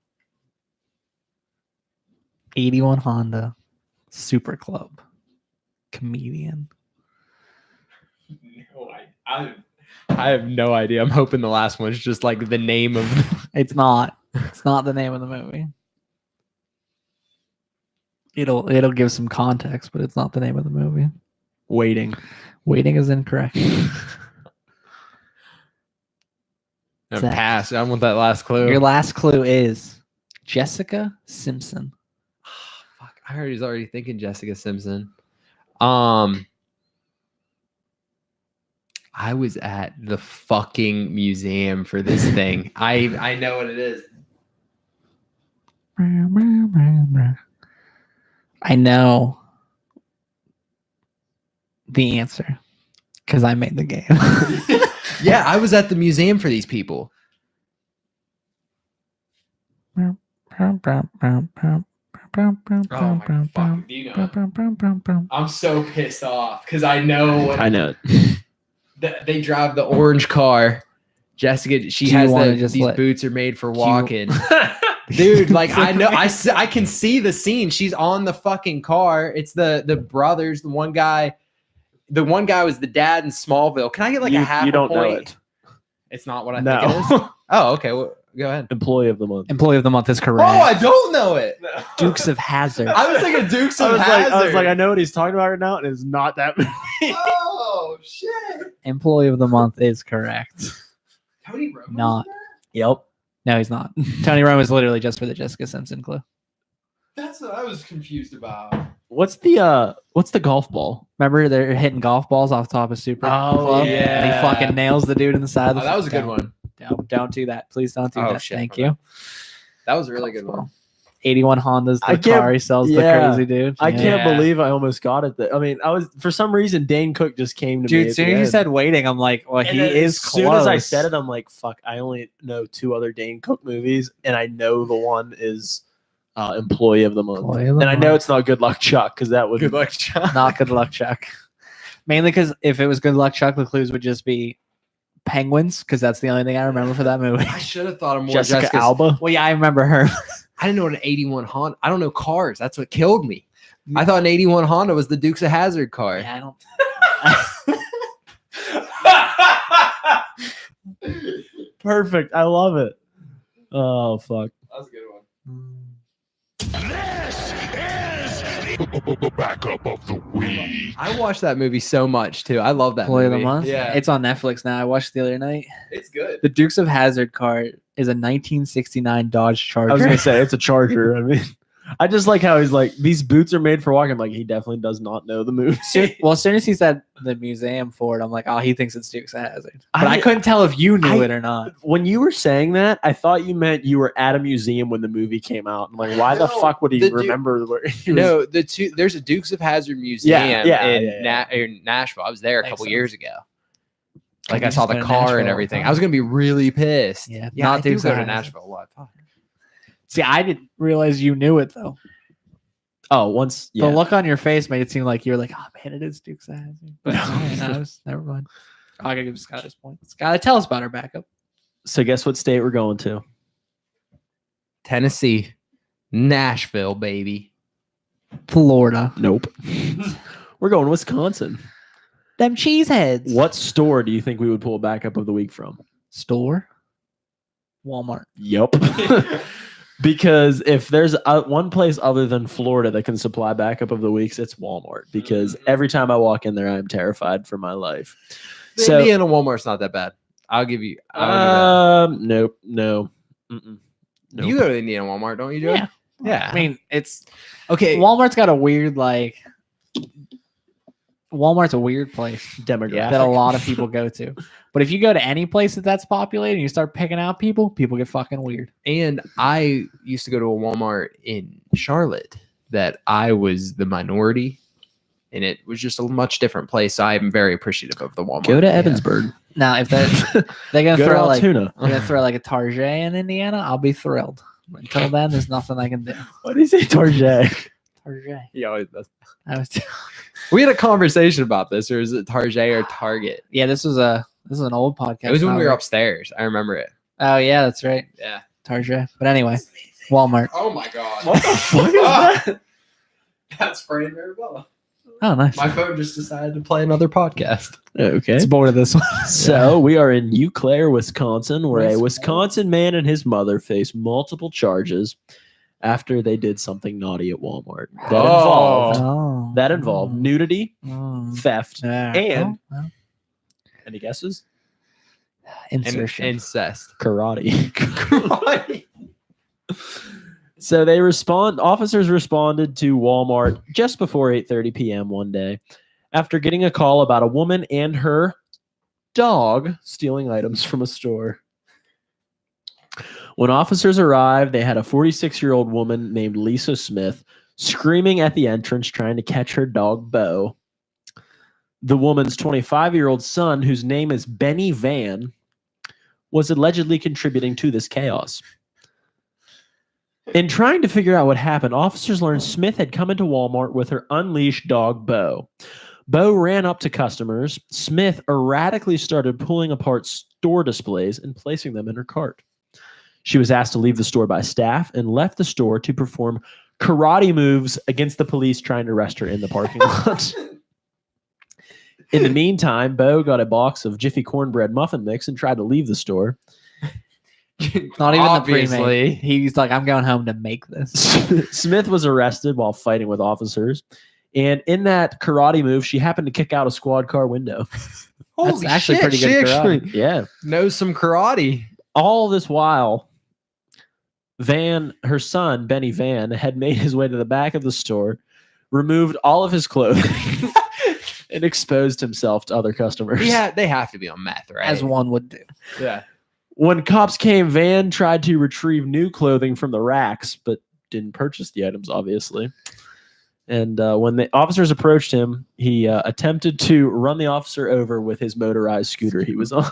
81 Honda. Super Club. Comedian. No, I have no idea. I'm hoping the last one's just like the name of. It's not. It's not the name of the movie. It'll give some context, but it's not the name of the movie. Waiting. Waiting is incorrect. I'm Zach. pass. I want that last clue. Your last clue is Jessica Simpson. Fuck, I heard he's already thinking Jessica Simpson. I was at the fucking museum for this thing. I know what it is. I know the answer because I made the game. Yeah, I was at the museum for these people. Oh my fuck, do you know? I'm so pissed off because I know what I know it. they drive the orange car. Jessica, she Do you has wanna the, just these let- boots are made for walking. Dude, like I know, I can see the scene. She's on the fucking car. It's the brothers. The one guy was the dad in Smallville. Can I get like a half? You don't a know point? it. It's not what I think it is. No. Oh, okay. Well, go ahead. Employee of the month. Employee of the month is Oh, correct. I don't know it. Dukes of Hazzard. I was thinking Dukes of I Hazzard. was like, I know what he's talking about right now, and it's not that movie. Oh shit! Employee of the month is correct. Tony Romo. Not. Yep. No, he's not. Tony Romo is literally just for the Jessica Simpson clue. That's what I was confused about. What's the golf ball? Remember they're hitting golf balls off the top of Super Club? yeah. And he fucking nails the dude in the side of the Oh, that was a good Don't- one. Don't do that. Please don't do Oh, that. shit, Thank my you. That was a really Golf good ball. one. 81 Honda's I the can't- car he sells. yeah. The crazy dude. I can't Yeah. believe I almost got it. I mean, I was for some reason Dane Cook just came to me. Dude, at as soon the as you end. said waiting, I'm like, well, And he then is as close. soon as I said it, I'm like, fuck, I only know 2 other Dane Cook movies, and I know the one is Employee of the Month. Employee of the And I know Month. it's not Good Luck Chuck because that would Good luck, John. Not Good Luck Chuck. Mainly because if it was Good Luck Chuck, the clues would just be penguins, because that's the only thing I remember for that movie. I should have thought of more Jessica Alba. Well, yeah, I remember her. I didn't know what an 81 Honda. I don't know cars. That's what killed me. I thought an 81 Honda was the Dukes of Hazzard car. Yeah, I don't. Perfect. I love it. Oh fuck. That was a good one. Backup of the week. I watched that movie so much too. I love that Employee of movie. the Month. Yeah, It's on Netflix now. I watched it the other night. it's good. The Dukes of Hazzard car is a 1969 Dodge Charger. I was gonna say it's a Charger. I mean, I just like how he's like, these boots are made for walking. Like he definitely does not know the movie. Well, as soon as he said the museum for it, I'm like, oh, he thinks it's Dukes of Hazzard. But I I- couldn't tell if you knew I- it or not. When you were saying that, I thought you meant you were at a museum when the movie came out. I'm like, why the No, fuck would he the dude- remember where he was? No, there's a Dukes of Hazzard museum in Nashville. I was there a Makes couple sense. years ago. Like You I saw just the go to car Nashville and all everything. the I was gonna be really pissed. Yeah, yeah. not I do Dukes go of to Hazzard. Nashville a lot. Fuck. See, I didn't realize you knew it though. Oh, once The look on your face made it seem like you were like, oh man, it is Dukes of Hazzard. But never mind. I gotta give Scott his point. Scott, tell us about our backup. So guess what state we're going to? Tennessee, Nashville, baby. Florida. Nope. We're going to Wisconsin. Them cheeseheads. What store do you think we would pull a backup of the week from? Store? Walmart. Yup. Because if there's one place other than Florida that can supply backup of the weeks, it's Walmart. Because every time I walk in there, I'm terrified for my life. The So, Indiana Walmart's not that bad. I'll give you. I'll give nope, no. Mm-mm. you that. Nope. You go to the Indiana Walmart, don't you, Joe? Yeah. Yeah. I mean, it's okay. Walmart's got a weird Walmart's a weird place demographic. that a lot of people go to. But if you go to any place that's populated and you start picking out people get fucking weird. And I used to go to a Walmart in Charlotte that I was the minority, and it was just a much different place. So I'm very appreciative of the Walmart. Go to Evansburg. Now, if they're gonna Go to throw like Altoona. they're gonna throw like a Target in Indiana, I'll be thrilled. Until then, there's nothing I can do. What do you say, Target? Target. Yeah, I was we had a conversation about this, or is it Target or Target? yeah. This is an old podcast. It was when we were probably. upstairs. I remember it. Oh yeah, that's right. Yeah. Target. But anyway, Walmart. Oh my god. What the fuck is that? That's Fran Marabella. Oh nice. My phone just decided to play another podcast. Okay. It's bored of this one. So we are in Eau Claire, Wisconsin, where a Wisconsin. Wisconsin man and his mother face multiple charges after they did something naughty at Walmart. That involved nudity, theft, and any guesses? insertion. Incest. Karate. So officers responded to Walmart just before 8:30 p.m. one day after getting a call about a woman and her dog stealing items from a store. When officers arrived, they had a 46-year-old woman named Lisa Smith screaming at the entrance trying to catch her dog Bo. The woman's 25-year-old son, whose name is Benny Van, was allegedly contributing to this chaos. In trying to figure out what happened, officers learned Smith had come into Walmart with her unleashed dog, Bo. Bo ran up to customers. Smith erratically started pulling apart store displays and placing them in her cart. She was asked to leave the store by staff and left the store to perform karate moves against the police trying to arrest her in the parking lot. In the meantime, Bo got a box of Jiffy cornbread muffin mix and tried to leave the store. Not even Obviously. the pre-made. He's like, I'm going home to make this. Smith was arrested while fighting with officers. And in that karate move, she happened to kick out a squad car window. That's actually pretty good She karate. actually Yeah. knows some karate. All this while, her son, Benny Van, had made his way to the back of the store, removed all of his clothing, and exposed himself to other customers. Yeah, they have to be on meth, right? As one would do. Yeah. When cops came, Van tried to retrieve new clothing from the racks, but didn't purchase the items, obviously. And when the officers approached him, he attempted to run the officer over with his motorized scooter he was on.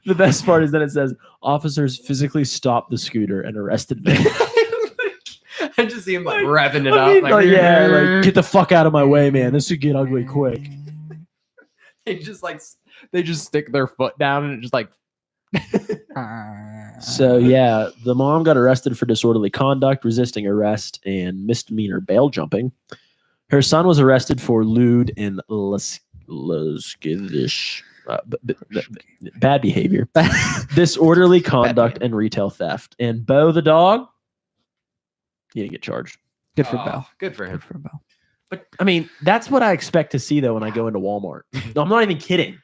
The best part is that it says officers physically stopped the scooter and arrested me. I just see him like revving it I up. mean, like, get the fuck out of my way, man. This could get ugly quick. they just stick their foot down and it just like. So yeah, the mom got arrested for disorderly conduct, resisting arrest, and misdemeanor bail jumping. Her son was arrested for lewd and lascivious bad behavior, disorderly conduct, and retail theft. And Bo the dog, he didn't get charged. Good for Bell. Good for him. Good for Bell. But I mean, that's what I expect to see though when I go into Walmart. No, I'm not even kidding.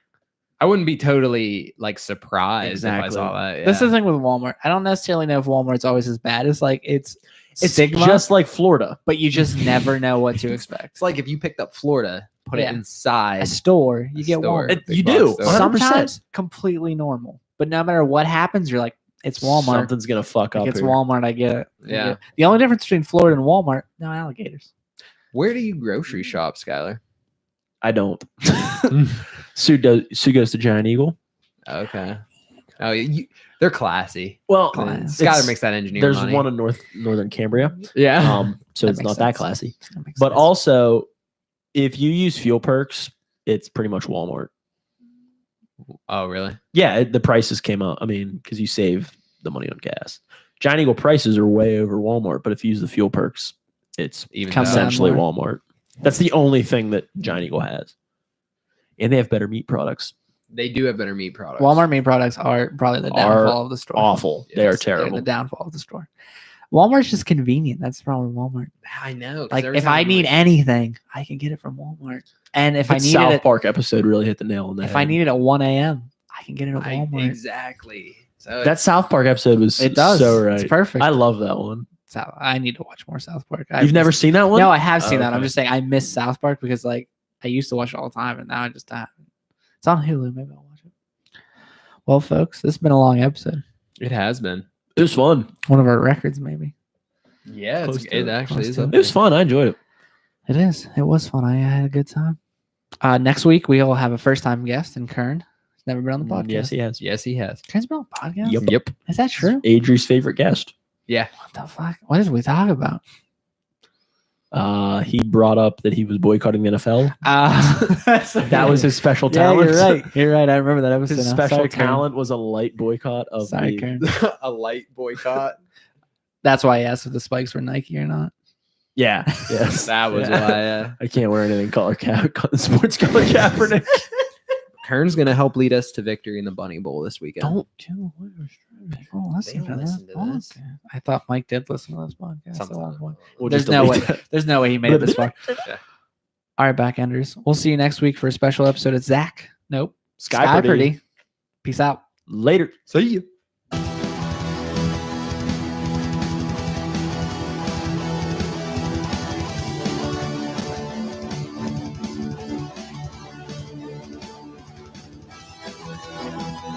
I wouldn't be totally like surprised Exactly. if I saw that. This is yeah. the thing with Walmart. I don't necessarily know if Walmart's always as bad. It's like it's stigma, just like Florida. but you just never know what to expect. It's like if you picked up Florida, put Yeah. it inside A store, you a get store, Walmart. big You box do. store. 100%. Sometimes completely normal, but no matter what happens, you're like, it's Walmart. Something's gonna fuck Like, up. it's here. Walmart. I get it. I Yeah. get it. The only difference between Florida and Walmart, no alligators. Where do you grocery shop, Skylar? I don't. Sue goes to Giant Eagle. Okay. Oh, they're classy. Well, Class. Skylar makes that engineer there's money. one in northern Cambria. Yeah. So That it's makes not that sense. classy. That makes But sense. also, if you use fuel perks, it's pretty much Walmart. Oh, really? Yeah, the prices came out. I mean, because you save the money on gas. Giant Eagle prices are way over Walmart, but if you use the fuel perks, it's Even Comes though- down essentially more. Walmart. That's the only thing that Giant Eagle has. And they have better meat products. they do have better meat products. Walmart meat products are probably the Are downfall of the store. Awful. They are Yes, They're terrible. the downfall of the store. Walmart's just convenient. That's the problem with Walmart. I know. 'cause Like every if time I I'm need like- anything, I can get it from Walmart. And if I That needed South it, Park episode really hit the nail on the if head. I need it at 1 a.m., I can get it at Walmart. exactly. So That South Park episode was It does. so right. It's perfect. I love that one. I need to watch more South Park. You've never seen that one? No, I have seen Oh, that. I'm okay. just saying I miss South Park because like I used to watch it all the time, and now I just haven't. It's on Hulu. Maybe I'll watch it. Well, folks, this has been a long episode. it has been. It was fun. One of our records, maybe. Yeah, Close to it it, actually close is. to up It was there. fun. I enjoyed it. It is. It was fun. I had a good time. Next week we will have a first-time guest in Kern. He's never been on the podcast. Yes, he has. Yes, he has. Kern's been on the podcast. Yep. Yep. Is that true? Adri's favorite guest. Yeah. What the fuck? What did we talk about? He brought up that he was boycotting the NFL. That That was his special Yeah, talent. you're right. You're right. I remember that episode. His now. special Sorry, Kern. talent was a light boycott of Sorry, the. Kern. A light boycott. That's why I asked if the spikes were Nike or not. Yeah. Yes. That was Yeah. why. I can't wear anything color cap. Sports color Kaepernick. Kern's gonna help lead us to victory in the Bunny Bowl this weekend. Don't do People listen don't to listen this. to this. Okay. I thought Mike did listen to this podcast at one Sometimes. point. We'll There's just no way. delete that. There's no way he made it this far. Yeah. All right, backenders. We'll see you next week for a special episode. It's Zach. Nope. Sky Purdy. Peace out. Later. See you.